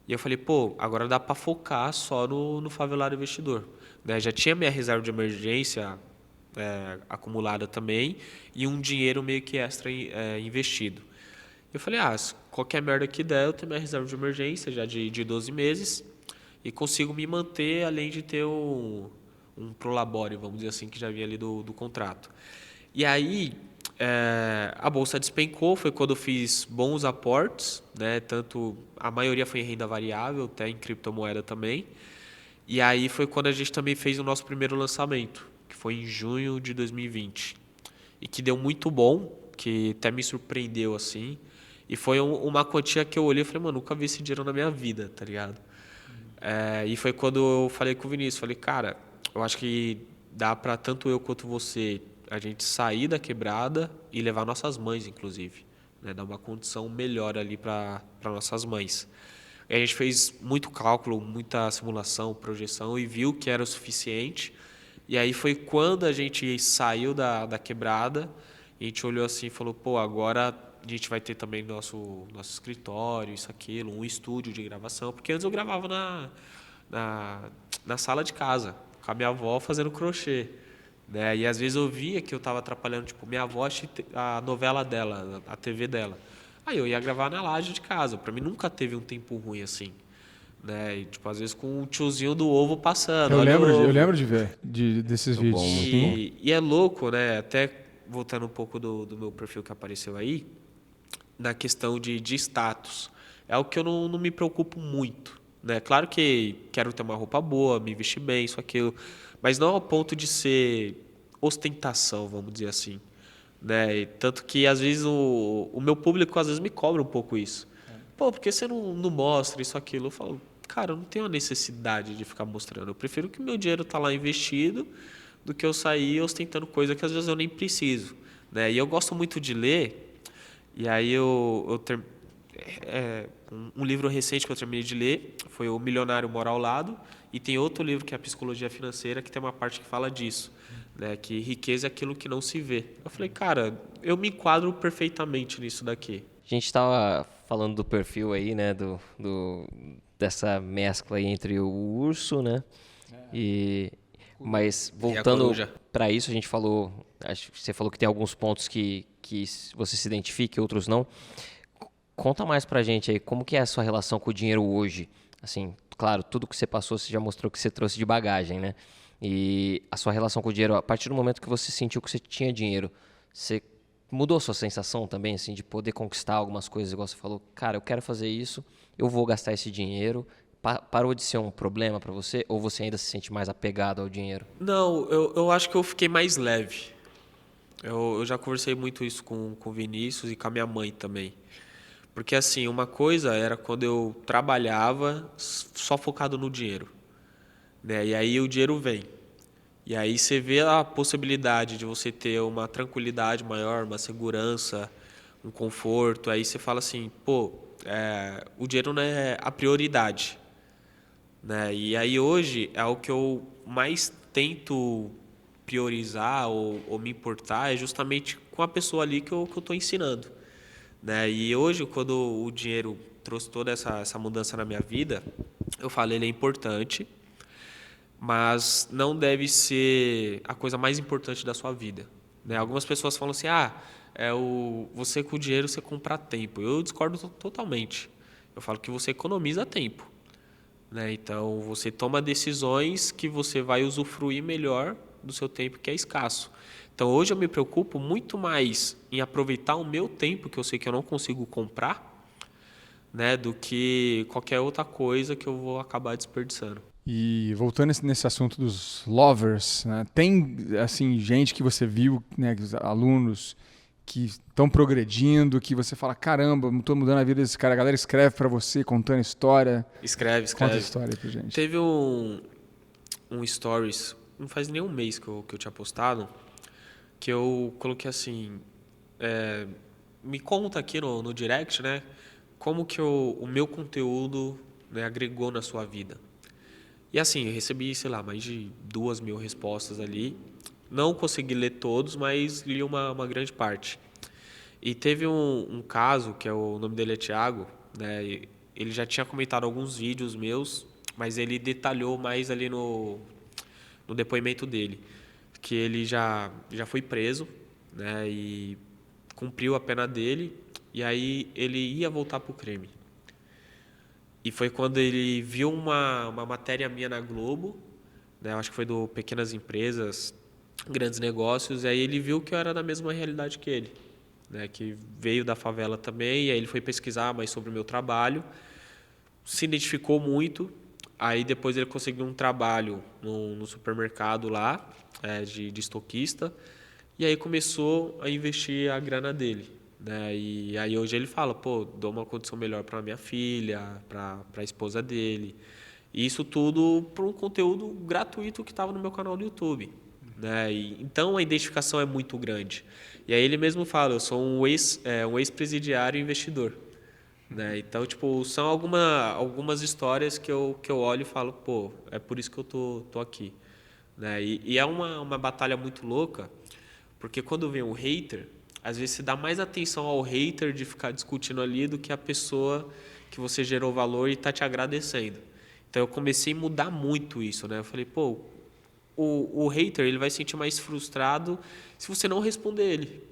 E eu falei, pô, agora dá para focar só no favelado investidor, né? Já tinha minha reserva de emergência acumulada também e um dinheiro meio que extra investido. Eu falei, se qualquer merda que der, eu tenho minha reserva de emergência já de 12 meses e consigo me manter, além de ter um prolabore, vamos dizer assim, que já vinha ali do contrato. E aí, a bolsa despencou, foi quando eu fiz bons aportes, né? Tanto a maioria foi em renda variável, até em criptomoeda também. E aí foi quando a gente também fez o nosso primeiro lançamento, que foi em junho de 2020. E que deu muito bom, que até me surpreendeu assim. E foi uma quantia que eu olhei e falei, mano, nunca vi esse dinheiro na minha vida, tá ligado? E foi quando eu falei com o Vinícius, falei, cara, eu acho que dá para tanto eu quanto você a gente sair da quebrada e levar nossas mães, inclusive, né? Dar uma condição melhor ali para nossas mães. E a gente fez muito cálculo, muita simulação, projeção e viu que era o suficiente. E aí foi quando a gente saiu da quebrada, a gente olhou assim e falou, pô, agora a gente vai ter também nosso escritório, isso, aquilo, um estúdio de gravação, porque antes eu gravava na sala de casa, com a minha avó fazendo crochê. Né? E às vezes eu via que eu estava atrapalhando, tipo, minha avó a novela dela, a TV dela. Aí eu ia gravar na laje de casa. Para mim nunca teve um tempo ruim assim. Né? E, tipo, às vezes com o tiozinho do ovo passando. Eu lembro de ver desses vídeos. Bom, muito bom. E é louco, né? Até voltando um pouco do meu perfil que apareceu aí, na questão de status. É algo que eu não me preocupo muito. Né? Claro que quero ter uma roupa boa, me vestir bem, isso, aquilo. Mas não ao ponto de ser ostentação, vamos dizer assim. Né? E tanto que, às vezes, o meu público às vezes me cobra um pouco isso. Pô, por que você não mostra isso, aquilo? Eu falo, cara, eu não tenho a necessidade de ficar mostrando. Eu prefiro que o meu dinheiro tá lá investido do que eu sair ostentando coisa que às vezes eu nem preciso. Né? E eu gosto muito de ler, e aí um livro recente que eu terminei de ler foi O Milionário Mora ao Lado, e tem outro livro que é a Psicologia Financeira, que tem uma parte que fala disso, né? Que riqueza é aquilo que não se vê. Eu falei, cara, eu me enquadro perfeitamente nisso daqui. A gente estava falando do perfil aí, né, dessa mescla aí entre o urso, né, mas voltando para isso, a gente falou, acho que você falou que tem alguns pontos que você se identifica e outros não. Conta mais pra gente aí, como que é a sua relação com o dinheiro hoje? Assim, claro, tudo que você passou, você já mostrou que você trouxe de bagagem, né? E a sua relação com o dinheiro, a partir do momento que você sentiu que você tinha dinheiro, você mudou a sua sensação também, assim, de poder conquistar algumas coisas, igual você falou, cara, eu quero fazer isso, eu vou gastar esse dinheiro. Parou de ser um problema pra você, ou você ainda se sente mais apegado ao dinheiro? Não, eu acho que eu fiquei mais leve. Eu já conversei muito isso com o Vinícius e com a minha mãe também. Porque, assim, uma coisa era quando eu trabalhava só focado no dinheiro. Né? E aí o dinheiro vem. E aí você vê a possibilidade de você ter uma tranquilidade maior, uma segurança, um conforto. Aí você fala assim, pô, o dinheiro não é a prioridade. Né? E aí hoje é o que eu mais tento priorizar ou me importar é justamente com a pessoa ali que eu estou ensinando. Né? E hoje, quando o dinheiro trouxe toda essa mudança na minha vida, eu falo, ele é importante, mas não deve ser a coisa mais importante da sua vida. Né? Algumas pessoas falam assim, você com o dinheiro você compra tempo. Eu discordo totalmente. Eu falo que você economiza tempo. Né? Então, você toma decisões que você vai usufruir melhor do seu tempo, que é escasso. Então, hoje eu me preocupo muito mais em aproveitar o meu tempo, que eu sei que eu não consigo comprar, né, do que qualquer outra coisa que eu vou acabar desperdiçando. E voltando nesse assunto dos lovers, né, tem assim gente que você viu, né, alunos que estão progredindo, que você fala, caramba, estou mudando a vida desse cara. A galera escreve para você, contando história. Escreve. Conta a história aí pra gente. Teve um stories, não faz nem um mês que eu tinha postado, que eu coloquei assim, me conta aqui no direct, né, como que o meu conteúdo, né, agregou na sua vida. E assim, eu recebi, sei lá, mais de 2.000 respostas ali. Não consegui ler todos, mas li uma grande parte. E teve um caso, que o nome dele é Thiago, né? E ele já tinha comentado alguns vídeos meus, mas ele detalhou mais ali no depoimento dele, que ele já foi preso, né? E cumpriu a pena dele, e aí ele ia voltar para o crime. E foi quando ele viu uma matéria minha na Globo, né? Eu acho que foi do Pequenas Empresas, Grandes Negócios, e aí ele viu que eu era da mesma realidade que ele, né? Que veio da favela também, e aí ele foi pesquisar mais sobre o meu trabalho, se identificou muito, aí depois ele conseguiu um trabalho no supermercado lá, de estoquista, e aí começou a investir a grana dele, né? E aí hoje ele fala, pô, dou uma condição melhor para minha filha, para a esposa dele. E isso tudo por um conteúdo gratuito que estava no meu canal do YouTube, né? E, então a identificação é muito grande. E aí ele mesmo fala, eu sou um ex-presidiário investidor, né? Então, tipo, são algumas histórias que eu olho e falo, pô, é por isso que eu tô aqui, né? E é uma batalha muito louca, porque quando vem um hater, às vezes você dá mais atenção ao hater de ficar discutindo ali do que a pessoa que você gerou valor e está te agradecendo. Então eu comecei a mudar muito isso, né? Eu falei, pô, o hater ele vai se sentir mais frustrado se você não responder ele,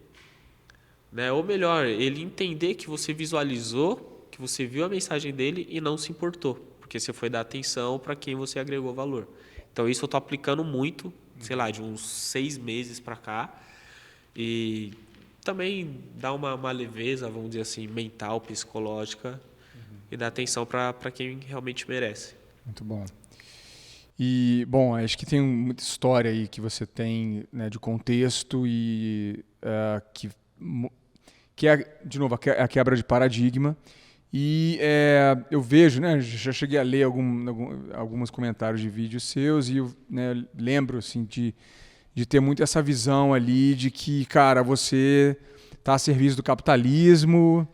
né? Ou melhor, ele entender que você visualizou, que você viu a mensagem dele e não se importou, porque você foi dar atenção para quem você agregou valor. Então isso eu estou aplicando muito, sei lá, de uns 6 meses para cá. E também dá uma leveza, vamos dizer assim, mental, psicológica, e dá atenção para quem realmente merece. Muito bom. E, bom, acho que tem muita história aí que você tem, né, de contexto e que é, de novo, a quebra de paradigma. E eu vejo, né, já cheguei a ler alguns comentários de vídeos seus e eu, né, lembro assim, de ter muito essa visão ali de que, cara, você está a serviço do capitalismo,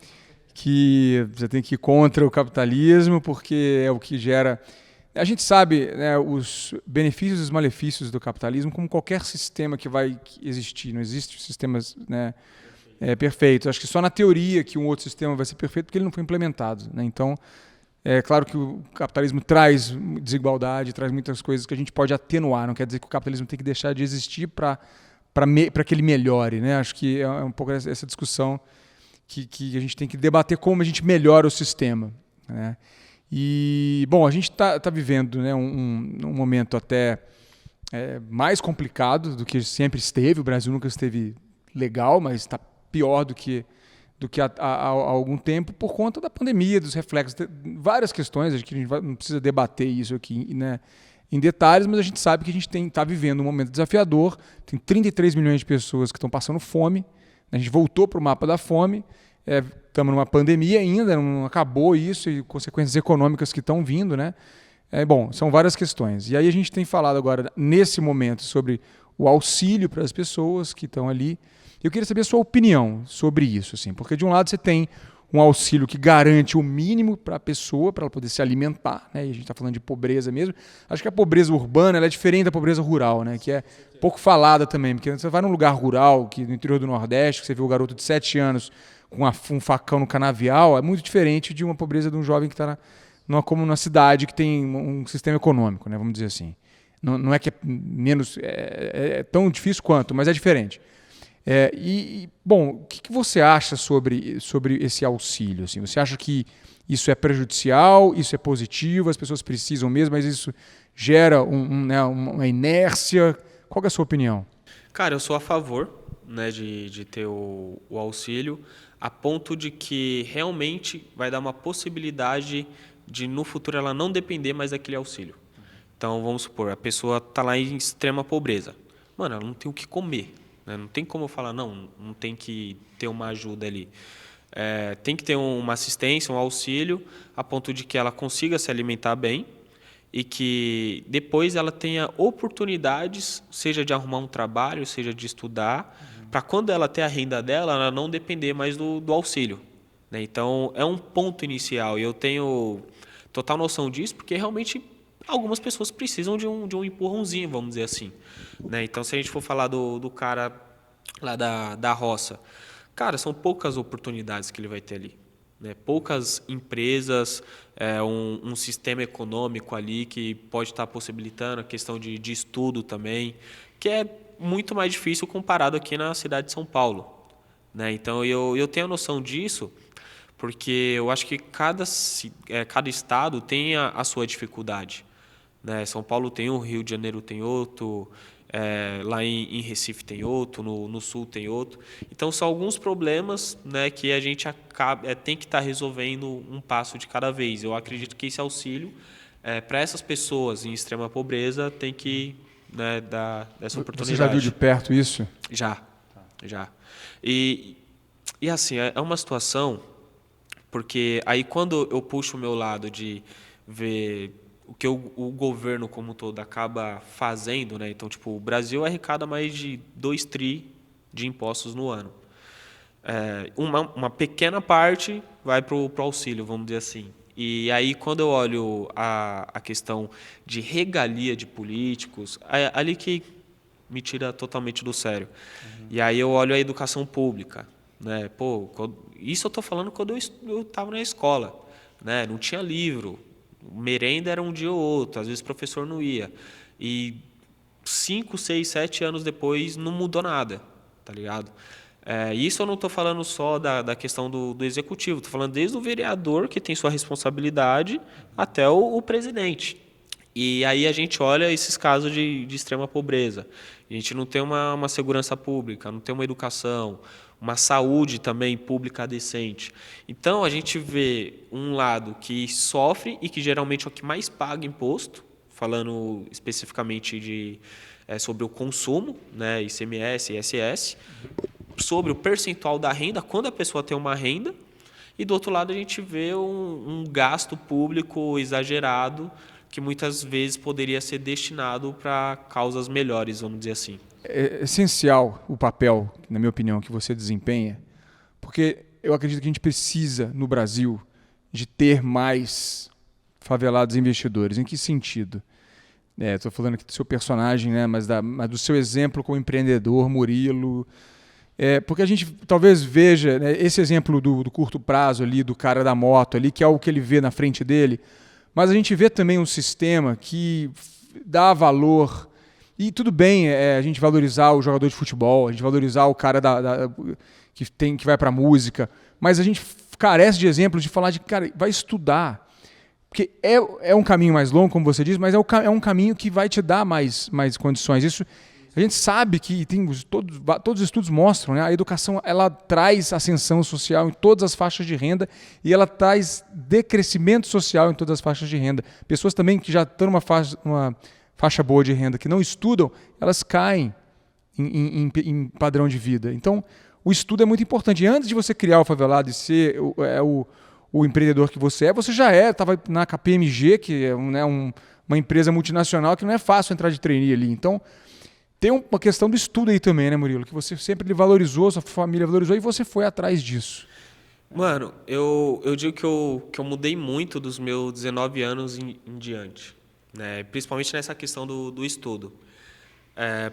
que você tem que ir contra o capitalismo porque é o que gera... A gente sabe, né, os benefícios e os malefícios do capitalismo como qualquer sistema que vai existir. Não existe sistemas, né, perfeitos. Acho que só na teoria que um outro sistema vai ser perfeito porque ele não foi implementado, né? Então, é claro que o capitalismo traz desigualdade, traz muitas coisas que a gente pode atenuar. Não quer dizer que o capitalismo tem que deixar de existir para que ele melhore, né? Acho que é um pouco essa discussão que a gente tem que debater como a gente melhora o sistema, né? E, bom, a gente tá vivendo, né, um momento até mais complicado do que sempre esteve. O Brasil nunca esteve legal, mas está pior do que há algum tempo por conta da pandemia, dos reflexos, várias questões. Acho que a gente não precisa debater isso aqui, né, em detalhes, mas a gente sabe que a gente está vivendo um momento desafiador. Tem 33 milhões de pessoas que estão passando fome, né? A gente voltou para o mapa da fome. Estamos numa pandemia ainda, não acabou isso, e consequências econômicas que estão vindo, né? Bom, são várias questões. E aí a gente tem falado agora, nesse momento, sobre o auxílio para as pessoas que estão ali. Eu queria saber a sua opinião sobre isso, assim, porque de um lado você tem um auxílio que garante o mínimo para a pessoa, para ela poder se alimentar, né? E a gente está falando de pobreza mesmo. Acho que a pobreza urbana ela é diferente da pobreza rural, né? Que é pouco falada também, porque você vai num lugar rural, que no interior do Nordeste, que você vê o garoto de 7 anos com um facão no canavial, é muito diferente de uma pobreza de um jovem que está como numa cidade que tem um sistema econômico, né? Vamos dizer assim. Não é que é menos, é tão difícil quanto, mas é diferente. Bom, o que você acha sobre esse auxílio? Assim? Você acha que isso é prejudicial, isso é positivo, as pessoas precisam mesmo, mas isso gera uma inércia? Qual é a sua opinião? Cara, eu sou a favor, né, de ter o auxílio, a ponto de que realmente vai dar uma possibilidade de, no futuro, ela não depender mais daquele auxílio. Então, vamos supor, a pessoa está lá em extrema pobreza. Mano, ela não tem o que comer. Não tem como eu falar, não tem que ter uma ajuda ali. Tem que ter uma assistência, um auxílio, a ponto de que ela consiga se alimentar bem e que depois ela tenha oportunidades, seja de arrumar um trabalho, seja de estudar, para quando ela ter a renda dela, ela não depender mais do auxílio, né? Então, é um ponto inicial e eu tenho total noção disso, porque realmente algumas pessoas precisam de um empurrãozinho, vamos dizer assim, né? Então, se a gente for falar do cara lá da roça, cara, são poucas oportunidades que ele vai ter ali, né? Poucas empresas, um sistema econômico ali que pode estar possibilitando a questão de estudo também, que é muito mais difícil comparado aqui na cidade de São Paulo, né? Então, eu tenho a noção disso, porque eu acho que cada estado tem a sua dificuldade, né? São Paulo tem um, Rio de Janeiro tem outro, lá em Recife tem outro, no Sul tem outro. Então, são alguns problemas, né, que a gente tem que estar resolvendo um passo de cada vez. Eu acredito que esse auxílio, para essas pessoas em extrema pobreza, tem que, né, dar essa oportunidade. Você já viu de perto isso? Já. E assim, é uma situação, porque aí quando eu puxo o meu lado de ver o que o governo como um todo acaba fazendo, né? Então, tipo, o Brasil arrecada mais de 2 tri de impostos no ano. Uma pequena parte vai para o auxílio, vamos dizer assim. E aí, quando eu olho a questão de regalia de políticos, é ali que me tira totalmente do sério. E aí eu olho a educação pública, né? Pô, isso eu estou falando quando eu estava na escola, né? Não tinha livro, merenda era um dia ou outro, às vezes o professor não ia. E 5, 6, 7 anos depois não mudou nada, tá ligado? Isso eu não estou falando só da questão do executivo, estou falando desde o vereador, que tem sua responsabilidade, até o presidente. E aí a gente olha esses casos de extrema pobreza. A gente não tem uma segurança pública, não tem uma educação, uma saúde também pública decente. Então, a gente vê um lado que sofre e que geralmente é o que mais paga imposto, falando especificamente sobre o consumo, né, ICMS, ISS, sobre o percentual da renda, quando a pessoa tem uma renda, e do outro lado a gente vê um gasto público exagerado, que muitas vezes poderia ser destinado para causas melhores, vamos dizer assim. É essencial o papel, na minha opinião, que você desempenha, porque eu acredito que a gente precisa, no Brasil, de ter mais favelados investidores. Em que sentido? Estou falando aqui do seu personagem, né, mas do seu exemplo como empreendedor, Murilo. Porque a gente talvez veja, né, esse exemplo do curto prazo ali, do cara da moto ali, que é o que ele vê na frente dele, mas a gente vê também um sistema que dá valor. E tudo bem a gente valorizar o jogador de futebol, a gente valorizar o cara que vai para música, mas a gente carece de exemplos de falar de, cara, vai estudar. Porque é um caminho mais longo, como você diz, mas é um caminho que vai te dar mais condições. Isso a gente sabe que todos os estudos mostram, né? A educação ela traz ascensão social em todas as faixas de renda e ela traz decrescimento social em todas as faixas de renda. Pessoas também que já estão numa faixa boa de renda, que não estudam, elas caem em padrão de vida. Então, o estudo é muito importante. E antes de você criar o favelado e ser o empreendedor que você já estava na KPMG, que é uma empresa multinacional que não é fácil entrar de trainee ali. Então, tem uma questão do estudo aí também, né, Murilo? Que você sempre valorizou, sua família valorizou e você foi atrás disso. Mano, eu digo que eu mudei muito dos meus 19 anos em diante, né? Principalmente nessa questão do estudo.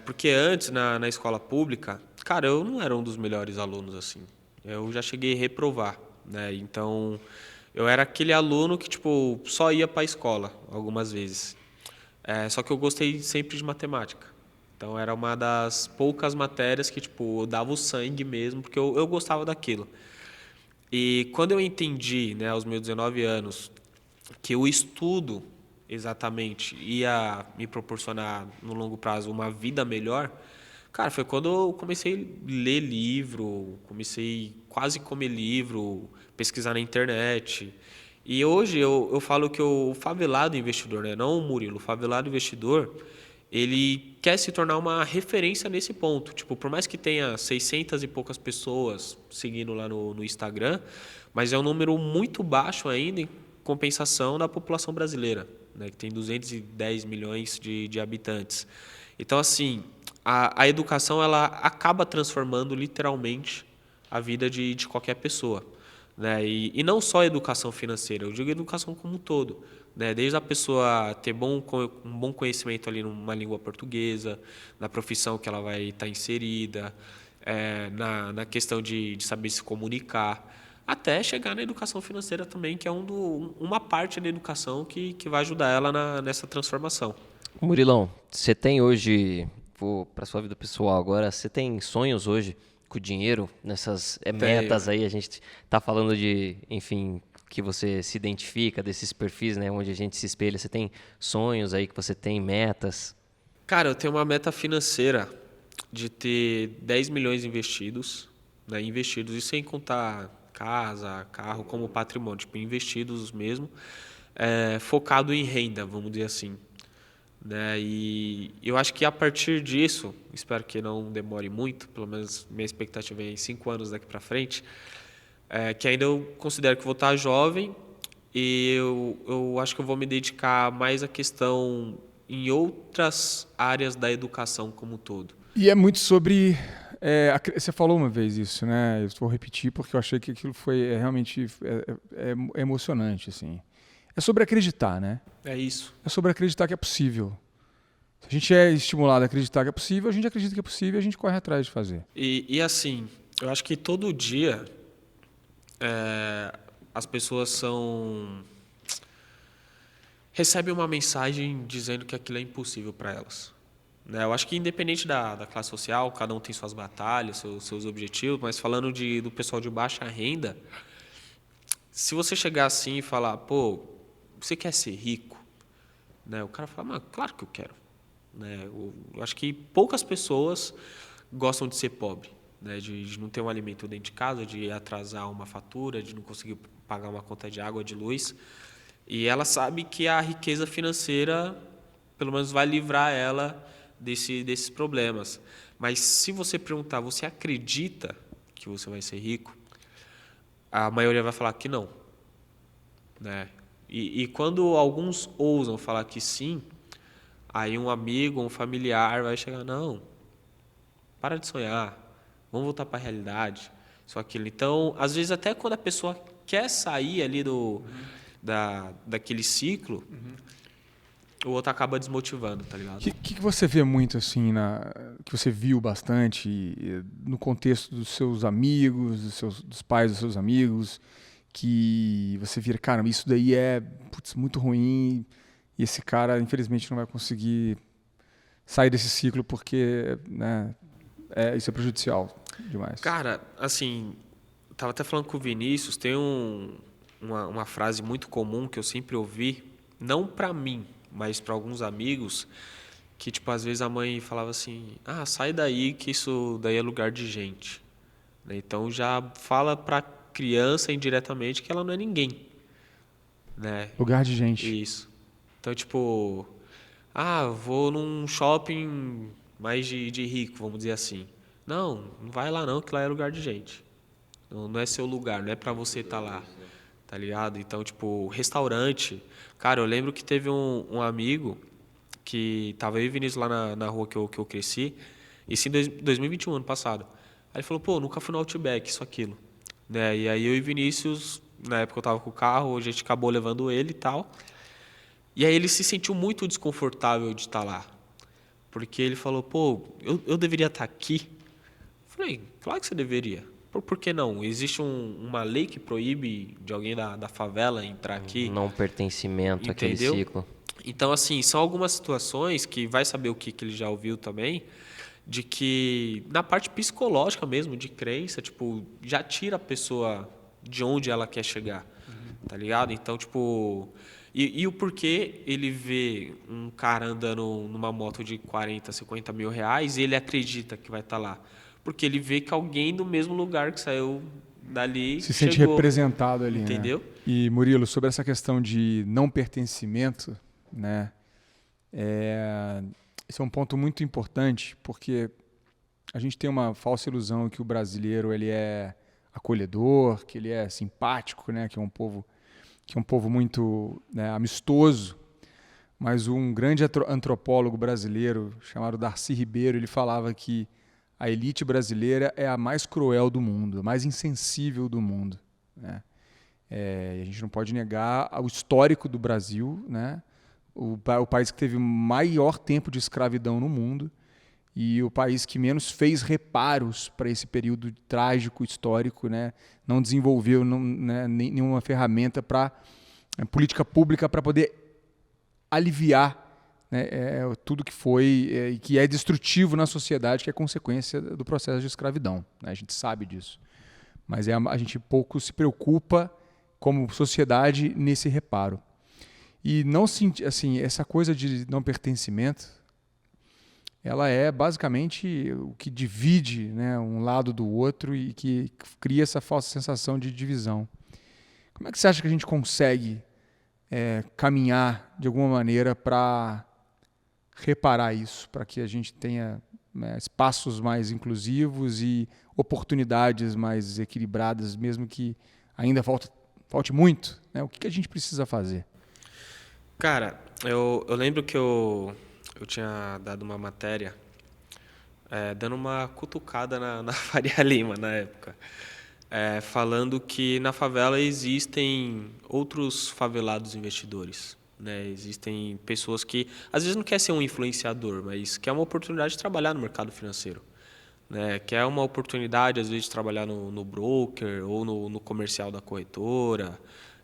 Porque antes, na escola pública, cara, eu não era um dos melhores alunos, assim. Eu já cheguei a reprovar, né? Então, eu era aquele aluno que, tipo, só ia para a escola algumas vezes. Só que eu gostei sempre de matemática. Então, era uma das poucas matérias que, tipo, eu dava o sangue mesmo, porque eu gostava daquilo. E quando eu entendi, né, aos meus 19 anos, que o estudo exatamente ia me proporcionar, no longo prazo, uma vida melhor, cara, foi quando eu comecei a ler livro, comecei quase a comer livro, pesquisar na internet. E hoje eu falo que o favelado investidor, né, não o Murilo, o favelado investidor, ele quer se tornar uma referência nesse ponto. Tipo, por mais que tenha 600 e poucas pessoas seguindo lá no Instagram, mas é um número muito baixo ainda em compensação da população brasileira, né, que tem 210 milhões de habitantes. Então, assim, a educação ela acaba transformando literalmente a vida de qualquer pessoa, né? E não só educação financeira, eu digo educação como um todo, né? Desde a pessoa ter um bom conhecimento ali numa língua portuguesa, na profissão que ela vai estar inserida, na questão de saber se comunicar, até chegar na educação financeira também, que é uma parte da educação que vai ajudar ela nessa transformação. Murilão, você tem hoje, vou para sua vida pessoal agora, você tem sonhos hoje com o dinheiro, nessas metas aí, a gente tá falando de, enfim, que você se identifica, desses perfis, né, onde a gente se espelha, você tem sonhos aí que você tem, metas? Cara, eu tenho uma meta financeira de ter 10 milhões investidos, né, investidos, e sem contar casa, carro como patrimônio, tipo, investidos mesmo, focado em renda, vamos dizer assim. Né? E eu acho que a partir disso, espero que não demore muito, pelo menos minha expectativa é em 5 anos daqui para frente, que ainda eu considero que vou estar jovem e eu acho que eu vou me dedicar mais à questão em outras áreas da educação como um todo. E é muito sobre... você falou uma vez isso, né? Eu vou repetir porque eu achei que aquilo foi realmente emocionante, assim. É sobre acreditar, né? É isso. É sobre acreditar que é possível. Se a gente é estimulado a acreditar que é possível, a gente acredita que é possível e a gente corre atrás de fazer. E assim, eu acho que todo dia as pessoas recebem uma mensagem dizendo que aquilo é impossível para elas. Né? Eu acho que independente da classe social, cada um tem suas batalhas, seus objetivos, mas falando do pessoal de baixa renda, se você chegar assim e falar, pô, você quer ser rico? Né? O cara fala, mas claro que eu quero. Né? Eu acho que poucas pessoas gostam de ser pobre, né? De não ter um alimento dentro de casa, de atrasar uma fatura, de não conseguir pagar uma conta de água, de luz. E ela sabe que a riqueza financeira, pelo menos, vai livrar ela desses problemas. Mas se você perguntar, você acredita que você vai ser rico? A maioria vai falar que não. Né? E quando alguns ousam falar que sim, aí um amigo, um familiar vai chegar, não, para de sonhar, vamos voltar para a realidade, isso, aquilo. Então, às vezes, até quando a pessoa quer sair ali daquele ciclo, o outro acaba desmotivando, tá ligado? O que você vê muito, assim, que você viu bastante no contexto dos seus amigos, dos pais dos seus amigos, que você vira, cara, isso daí é muito ruim e esse cara, infelizmente, não vai conseguir sair desse ciclo porque, né, isso é prejudicial demais. Cara, assim, tava até falando com o Vinícius, tem uma frase muito comum que eu sempre ouvi, não para mim, mas para alguns amigos, que, tipo, às vezes a mãe falava assim, sai daí que isso daí é lugar de gente. Então já fala para criança indiretamente que ela não é ninguém, né? Lugar de gente. Isso. Então, tipo, vou num shopping mais de rico, vamos dizer assim. Não vai lá não, que lá é lugar de gente. Não é seu lugar, não é pra você estar lá, tá ligado? Então, tipo, restaurante. Cara, eu lembro que teve um amigo que tava eu e Vinícius lá na rua que eu cresci, isso em 2021, ano passado. Aí ele falou, pô, nunca fui no Outback, isso, aquilo. Né? E aí eu e Vinícius, na época eu tava com o carro, a gente acabou levando ele e tal. E aí ele se sentiu muito desconfortável de estar lá. Porque ele falou, pô, eu deveria estar aqui? Eu falei, claro que você deveria. Por que não? Existe uma lei que proíbe de alguém da favela entrar aqui? Não pertencimento àquele ciclo. Então, assim, são algumas situações que vai saber o que ele já ouviu também, de que na parte psicológica mesmo, de crença, tipo, já tira a pessoa de onde ela quer chegar, tá ligado? Então, tipo... E o porquê ele vê um cara andando numa moto de 40, 50 mil reais e ele acredita que vai estar lá? Porque ele vê que alguém do mesmo lugar que saiu dali se sente representado ali, entendeu? Né? E, Murilo, sobre essa questão de não pertencimento, né? Esse é um ponto muito importante, porque a gente tem uma falsa ilusão que o brasileiro ele é acolhedor, que ele é simpático, né? Que é um povo muito, né, amistoso. Mas um grande antropólogo brasileiro chamado Darcy Ribeiro, ele falava que a elite brasileira é a mais cruel do mundo, a mais insensível do mundo. né? A gente não pode negar o histórico do Brasil, né? O país que teve o maior tempo de escravidão no mundo e o país que menos fez reparos para esse período trágico histórico, né? Não desenvolveu né, nenhuma ferramenta para política pública para poder aliviar, né, tudo que foi e que é destrutivo na sociedade, que é consequência do processo de escravidão, né? A gente sabe disso, mas a gente pouco se preocupa como sociedade nesse reparo. E não assim, essa coisa de não pertencimento, ela é basicamente o que divide, né, um lado do outro e que cria essa falsa sensação de divisão. Como é que você acha que a gente consegue caminhar de alguma maneira para reparar isso, para que a gente tenha, né, espaços mais inclusivos e oportunidades mais equilibradas, mesmo que ainda falte muito, né? O que a gente precisa fazer? Cara, eu lembro que eu tinha dado uma matéria, dando uma cutucada na Faria Lima na época, falando que na favela existem outros favelados investidores, né? Existem pessoas que às vezes não quer ser um influenciador, mas quer uma oportunidade de trabalhar no mercado financeiro, né? Quer uma oportunidade às vezes de trabalhar no broker ou no comercial da corretora,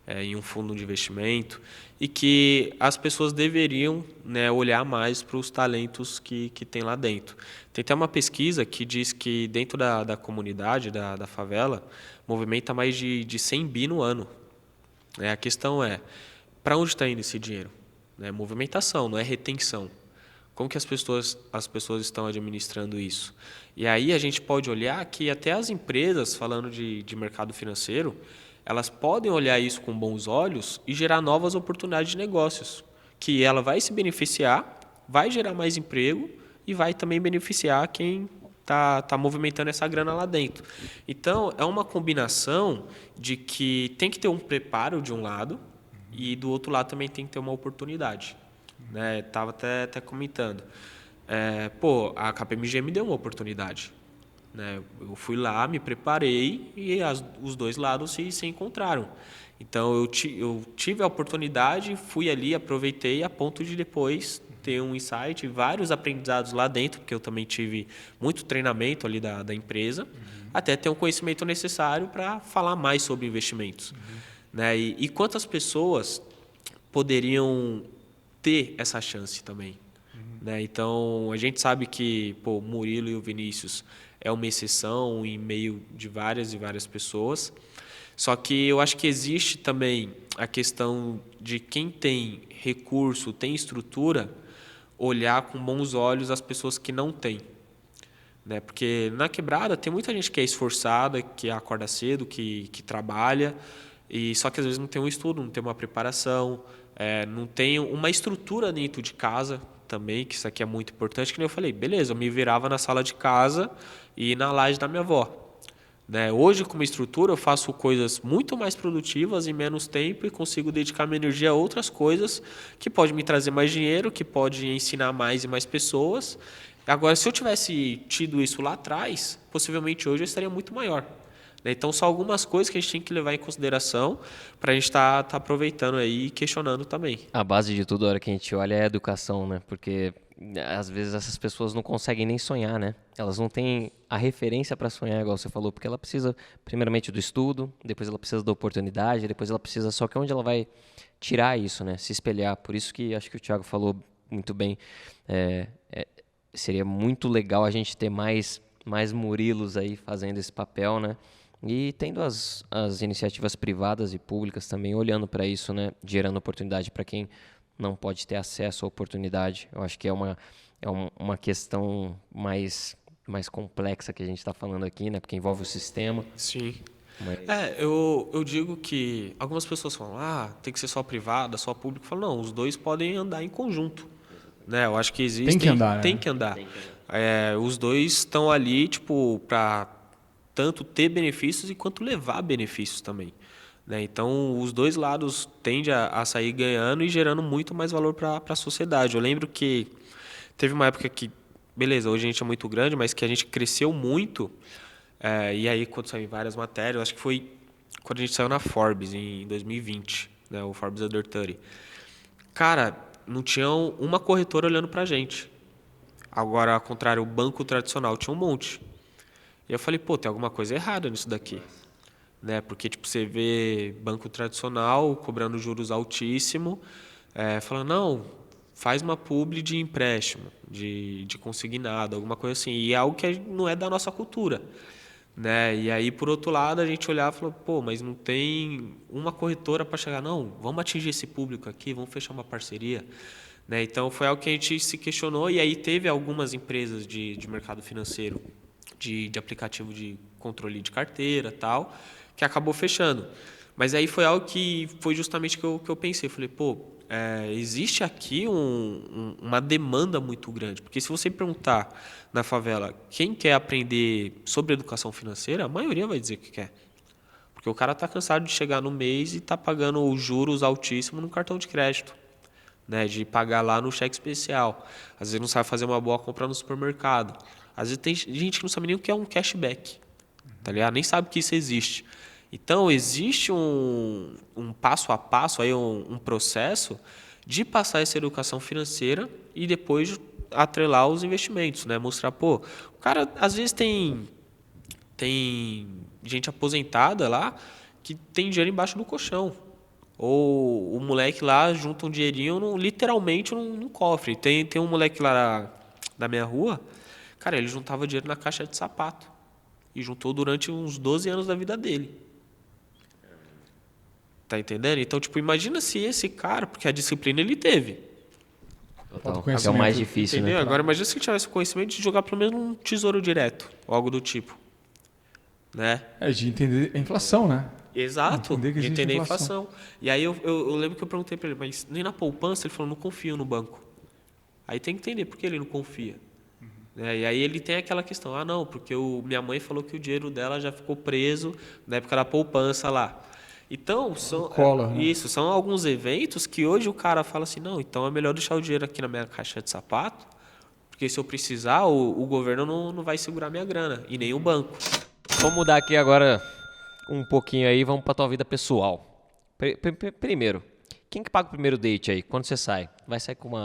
em um fundo de investimento, e que as pessoas deveriam, né, olhar mais para os talentos que tem lá dentro. Tem até uma pesquisa que diz que dentro da comunidade, da favela, movimenta mais de 100 bi no ano. A questão é, para onde está indo esse dinheiro? Movimentação, não é retenção. Como que as pessoas estão administrando isso? E aí a gente pode olhar que até as empresas, falando de mercado financeiro, elas podem olhar isso com bons olhos e gerar novas oportunidades de negócios, que ela vai se beneficiar, vai gerar mais emprego e vai também beneficiar quem está movimentando essa grana lá dentro. Então, é uma combinação de que tem que ter um preparo de um lado e do outro lado também tem que ter uma oportunidade. Estava até comentando. A KPMG me deu uma oportunidade. Eu fui lá, me preparei e os dois lados se encontraram. Então, eu tive a oportunidade, fui ali, aproveitei a ponto de depois ter um insight, vários aprendizados lá dentro, porque eu também tive muito treinamento ali da empresa, até ter um conhecimento necessário para falar mais sobre investimentos. E quantas pessoas poderiam ter essa chance também? Então, a gente sabe que o Murilo e o Vinícius é uma exceção em meio de várias e várias pessoas. Só que eu acho que existe também a questão de quem tem recurso, tem estrutura, olhar com bons olhos as pessoas que não têm. Porque na quebrada tem muita gente que é esforçada, que acorda cedo, que trabalha, e só que às vezes não tem um estudo, não tem uma preparação, não tem uma estrutura dentro de casa também, que isso aqui é muito importante, que nem eu falei, beleza, eu me virava na sala de casa e na laje da minha avó. Hoje, com uma estrutura, eu faço coisas muito mais produtivas em menos tempo e consigo dedicar minha energia a outras coisas que pode me trazer mais dinheiro, que pode ensinar mais e mais pessoas. Agora, se eu tivesse tido isso lá atrás, possivelmente hoje eu estaria muito maior. Então, são algumas coisas que a gente tem que levar em consideração para a gente tá aproveitando aí e questionando também. A base de tudo, a hora que a gente olha, é a educação, né? Porque às vezes essas pessoas não conseguem nem sonhar, né? Elas não têm a referência para sonhar, igual você falou, porque ela precisa primeiramente do estudo, depois ela precisa da oportunidade, depois ela precisa só que onde ela vai tirar isso, né? Se espelhar. Por isso que acho que o Thiago falou muito bem. Seria muito legal a gente ter mais Murilos aí fazendo esse papel, né? E tendo as iniciativas privadas e públicas também olhando para isso, né? Gerando oportunidade para quem não pode ter acesso à oportunidade. Eu acho que é uma questão mais complexa que a gente está falando aqui, né? Porque envolve o sistema. Sim. Mas... Eu digo que algumas pessoas falam, tem que ser só privada, só público. Eu falo, não, os dois podem andar em conjunto. Eu acho que existem... Tem que andar. Os dois estão ali, para tanto ter benefícios e quanto levar benefícios também. Então, os dois lados tendem a sair ganhando e gerando muito mais valor para a sociedade. Eu lembro que teve uma época que, beleza, hoje a gente é muito grande, mas que a gente cresceu muito, e aí quando saiu várias matérias, acho que foi quando a gente saiu na Forbes, em 2020, né, o Forbes Under 30. Cara, não tinha uma corretora olhando pra gente. Agora, ao contrário, o banco tradicional tinha um monte. E eu falei, pô, tem alguma coisa errada nisso daqui. Né? Porque tipo, você vê banco tradicional cobrando juros altíssimos, falando, não, faz uma publi de empréstimo, de consignado, alguma coisa assim. E é algo que não é da nossa cultura. Né? E aí, por outro lado, a gente olhava e falou, pô, mas não tem uma corretora para chegar, não, vamos atingir esse público aqui, vamos fechar uma parceria. Né? Então, foi algo que a gente se questionou, e aí teve algumas empresas de mercado financeiro, de aplicativo de controle de carteira tal, que acabou fechando. Mas aí foi algo que foi justamente que eu pensei, falei, pô, existe aqui uma demanda muito grande, porque se você perguntar na favela quem quer aprender sobre educação financeira, a maioria vai dizer que quer. Porque o cara está cansado de chegar no mês e está pagando os juros altíssimos no cartão de crédito, né, de pagar lá no cheque especial. Às vezes não sabe fazer uma boa compra no supermercado. Às vezes tem gente que não sabe nem o que é um cashback, tá ligado? Nem sabe que isso existe. Então, existe um passo a passo, aí um processo de passar essa educação financeira e depois atrelar os investimentos, né? Mostrar, pô, o cara às vezes tem gente aposentada lá que tem dinheiro embaixo do colchão. Ou o moleque lá junta um dinheirinho literalmente num cofre. Tem um moleque lá da minha rua, cara, ele juntava dinheiro na caixa de sapato. E juntou durante uns 12 anos da vida dele. Tá entendendo? Então, tipo, imagina se esse cara, porque a disciplina ele teve. Total, que é o mais difícil, entendeu? né? Agora, imagina se ele tivesse o conhecimento de jogar pelo menos um tesouro direto, ou algo do tipo. Né? De entender a inflação, né? Exato, Entender que de existe entender a inflação. inflação. E aí eu lembro que eu perguntei para ele, mas nem na poupança? Ele falou, não confio no banco. Aí tem que entender por que ele não confia. Né? E aí ele tem aquela questão, não, porque minha mãe falou que o dinheiro dela já ficou preso na época da poupança lá. Então, são alguns eventos que hoje o cara fala assim, não, então é melhor deixar o dinheiro aqui na minha caixa de sapato, porque se eu precisar, o governo não vai segurar minha grana, e nem o banco. Vamos mudar aqui agora um pouquinho aí, vamos pra tua vida pessoal. Primeiro, quem que paga o primeiro date aí? Quando você sai? Vai sair com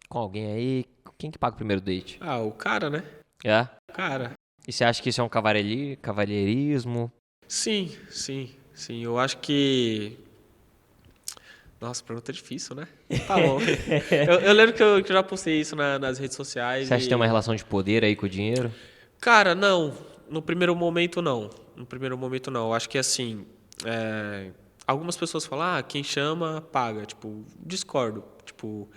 alguém aí? Quem que paga o primeiro date? O cara, né? É? O cara. E você acha que isso é um cavalheirismo? Sim. Eu acho que... Nossa, pergunta difícil, né? Tá bom. eu lembro que eu já postei isso nas redes sociais. Você acha que tem uma relação de poder aí com o dinheiro? Cara, não. No primeiro momento, não. Eu acho que, assim... algumas pessoas falam, quem chama, paga. Tipo, discordo. Tipo,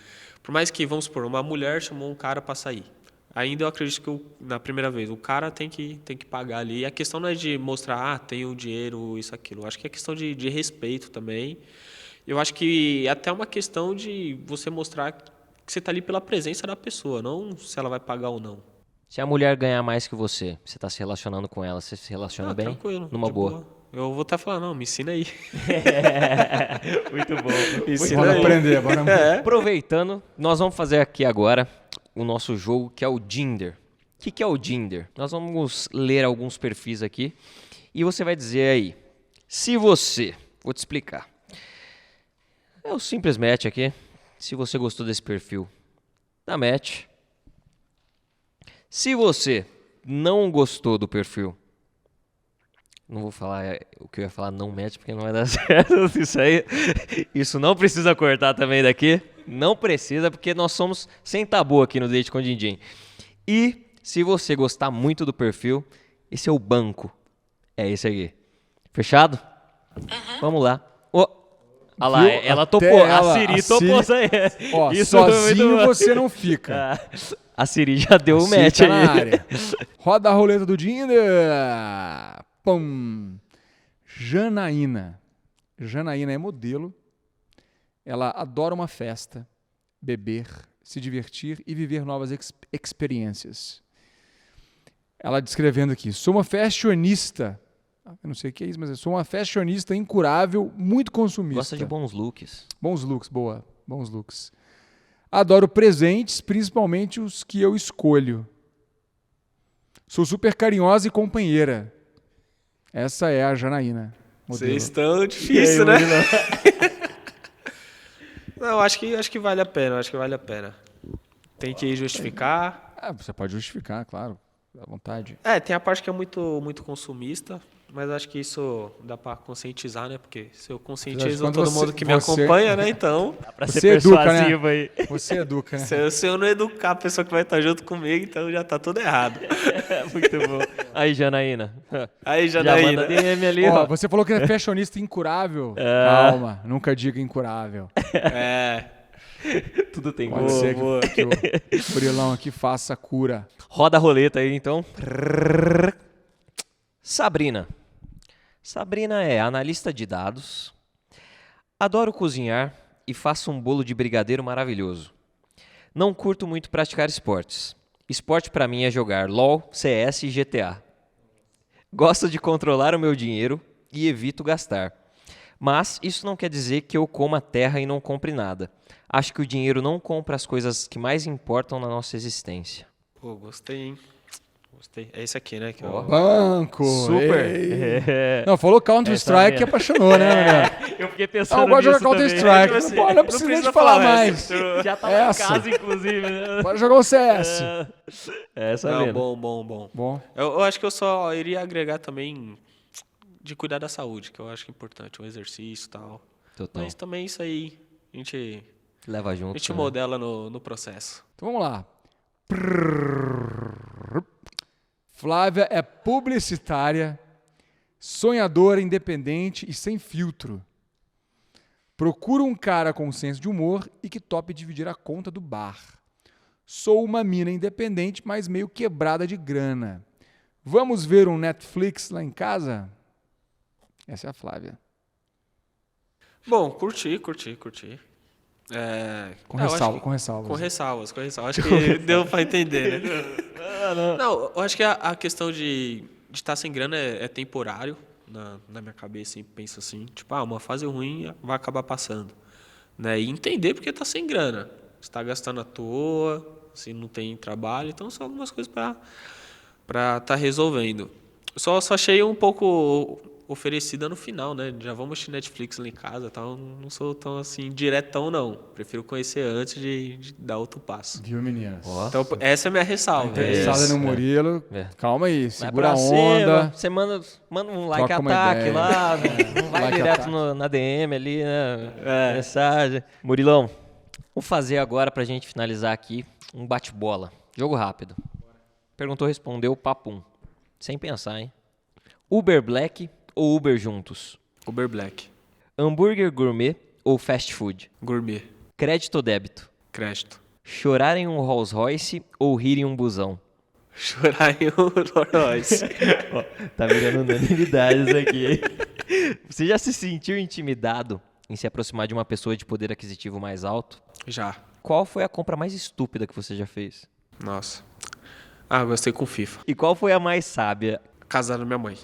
por mais que, vamos supor, uma mulher chamou um cara pra sair. Ainda eu acredito que na primeira vez o cara tem que pagar ali. E a questão não é de mostrar, tenho dinheiro, isso, aquilo. Eu acho que é questão de respeito também. Eu acho que é até uma questão de você mostrar que você está ali pela presença da pessoa, não se ela vai pagar ou não. Se a mulher ganhar mais que você está se relacionando com ela, você se relaciona bem? Tranquilo. Numa boa. Eu vou estar falando, não, me ensina aí. Muito bom. Me ensina Bora aí. aprender, Aproveitando, nós vamos fazer aqui agora o nosso jogo, que é o Ginder. O que é o Ginder? Nós vamos ler alguns perfis aqui e você vai dizer aí, vou te explicar. É o simples match aqui. Se você gostou desse perfil, dá match. Se você não gostou do perfil, não vou falar o que eu ia falar não match, porque não vai dar certo isso não precisa cortar também daqui. Não precisa, porque nós somos sem tabu aqui no Date com Dindim. E se você gostar muito do perfil, esse é o banco. É esse aqui. Fechado? Vamos lá. Olha lá, ela topou. A Siri topou isso aí. Isso sozinho você não fica. A Siri já deu o match tá aí. Na área. Roda a roleta do Ginder. Pum. Janaína. Janaína é modelo. Ela adora uma festa, beber, se divertir e viver novas experiências. Ela descrevendo aqui, sou uma fashionista. Eu não sei o que é isso, mas eu sou uma fashionista incurável, muito consumista. Gosta de bons looks. Bons looks, boa. Bons looks. Adoro presentes, principalmente os que eu escolho. Sou super carinhosa e companheira. Essa é a Janaína. Vocês estão difícil, né? Não, acho que vale a pena, Tem que justificar. Você pode justificar, claro, à vontade. Tem a parte que é muito, muito consumista, mas acho que isso dá pra conscientizar, né? Porque se eu conscientizo todo mundo que me acompanha, né? Então... Dá pra ser Você educa, persuasivo né? aí. Você educa, né? Se eu não educar a pessoa que vai estar junto comigo, então já tá tudo errado. Muito bom. Aí, Janaína. Aí, Já Janaína. manda DM ali, Ó, ó. você falou que é fashionista incurável. Calma, nunca diga incurável. Tudo tem Pode gosto. ser que o Murilão aqui faça a cura. Roda a roleta aí, então. Sabrina. Sabrina é analista de dados, adoro cozinhar e faço um bolo de brigadeiro maravilhoso. Não curto muito praticar esportes. Esporte pra mim é jogar LOL, CS e GTA. Gosto de controlar o meu dinheiro e evito gastar. Mas isso não quer dizer que eu coma terra e não compre nada. Acho que o dinheiro não compra as coisas que mais importam na nossa existência. Pô, gostei, hein? Gostei. É esse aqui, né? Que eu... Banco! Super! Ei. É. Não, falou Counter-Strike que apaixonou, né, Mané? Eu fiquei Ah, pensando eu gosto de nisso jogar também. Counter-Strike. Tipo assim, Não, não precisa nem de falar mais. Já tá lá em Essa. casa, inclusive. Né? Bora jogar o CS. Essa Não, mesmo. bom. Bom, Eu acho que eu só iria agregar também de cuidar da saúde, que eu acho que é importante. O exercício e tal. Total. Mas também isso aí a gente Leva junto. né? modela no processo. então vamos lá. Flávia é publicitária, sonhadora, independente e sem filtro. Procuro um cara com senso de humor e que tope dividir a conta do bar. Sou uma mina independente, mas meio quebrada de grana. Vamos ver um Netflix lá em casa? Essa é a Flávia. Bom, curti. Com eu acho ressalva, que- com ressalvas. Com ressalvas. Acho que deu pra entender, né? Não, eu acho que a questão de estar sem grana é temporário. Na minha cabeça, sempre penso assim. Tipo, uma fase ruim vai acabar passando. Né? E entender porque tá sem grana. Você tá gastando à toa, assim, não tem trabalho. Então, são algumas coisas pra tá resolvendo. Só achei um pouco oferecida no final, né? Já vamos assistir Netflix lá em casa e tal. Não sou tão assim diretão, não. Prefiro conhecer antes de dar outro passo. Viu, meninas? Então, essa é a minha ressalva. Interessada Isso, no Murilo. É. Calma aí, Vai segura pra a cima, onda. Você manda um like Troca uma ataque ideia. lá, não vai Like direto ataque. na DM ali, né? Mensagem. Murilão, vamos fazer agora pra gente finalizar aqui um bate-bola. Jogo rápido. Perguntou, respondeu, papum. Sem pensar, hein? Uber Black ou Uber juntos? Uber Black. Hambúrguer gourmet ou fast food? Gourmet. Crédito ou débito? Crédito. Chorar em um Rolls Royce ou rir em um busão? Chorar em um Rolls Royce. Tá virando unanimidade isso aqui. Você já se sentiu intimidado em se aproximar de uma pessoa de poder aquisitivo mais alto? Já. Qual foi a compra mais estúpida que você já fez? Nossa. Gostei com FIFA. E qual foi a mais sábia? Casar da minha mãe.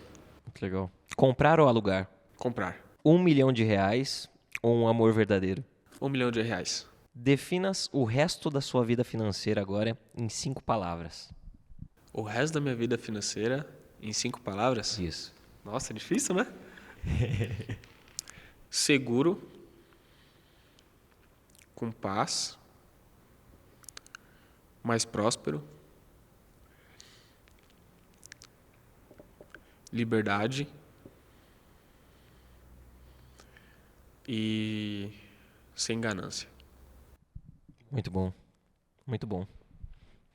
Muito legal. Comprar ou alugar? Comprar. R$1 milhão ou um amor verdadeiro? R$1 milhão. Definas o resto da sua vida financeira agora em 5 palavras. O resto da minha vida financeira em 5 palavras? Isso. Nossa, é difícil, né? Seguro. Com paz. Mais próspero. Liberdade. E sem ganância. Muito bom. Muito bom.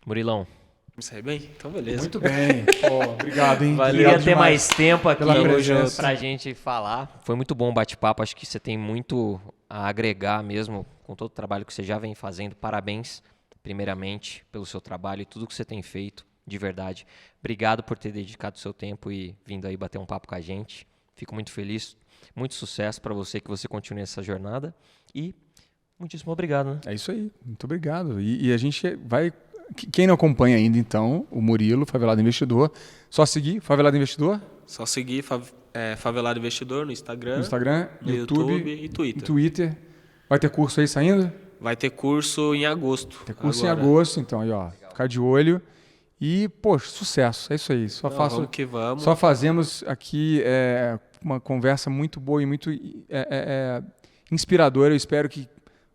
Murilão, Me sai bem? Então, beleza. Muito bem. Pô, obrigado, hein? queria Obrigado ter demais. mais tempo aqui pela presença. pra gente falar. Foi muito bom o bate-papo. Acho que você tem muito a agregar mesmo com todo o trabalho que você já vem fazendo. Parabéns, primeiramente, pelo seu trabalho e tudo que você tem feito, de verdade. Obrigado por ter dedicado o seu tempo e vindo aí bater um papo com a gente. Fico muito feliz. Muito sucesso para você, que você continue essa jornada. E muitíssimo obrigado, né? É isso aí. Muito obrigado. E a gente vai... Quem não acompanha ainda, então, o Murilo, Favelado Investidor, só seguir Favelado Investidor Só seguir Favelado Investidor no Instagram, no Instagram, no YouTube e Twitter. e Twitter. Vai ter curso aí saindo? Vai ter curso em agosto. Tem curso agora. em agosto, então aí, ó. Ficar de olho. E, poxa, sucesso. É isso aí. Vamos que vamos. Só fazemos aqui uma conversa muito boa e muito inspiradora. Eu espero que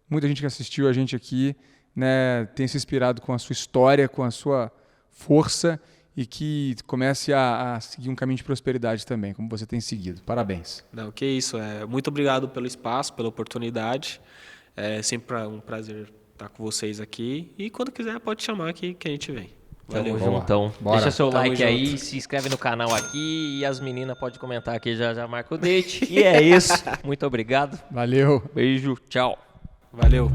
muita gente que assistiu a gente aqui, né, tenha se inspirado com a sua história, com a sua força e que comece a seguir um caminho de prosperidade também, como você tem seguido. Parabéns. Não, que isso. Muito obrigado pelo espaço, pela oportunidade. É sempre um prazer estar com vocês aqui. E quando quiser, pode chamar aqui que a gente vem. Valeu. Tamo juntão. Bora. Deixa seu Tamo like aí, junto. se inscreve no canal aqui e as meninas podem comentar aqui, já marca o date. E é isso. Muito obrigado. Valeu. Beijo, tchau. Valeu.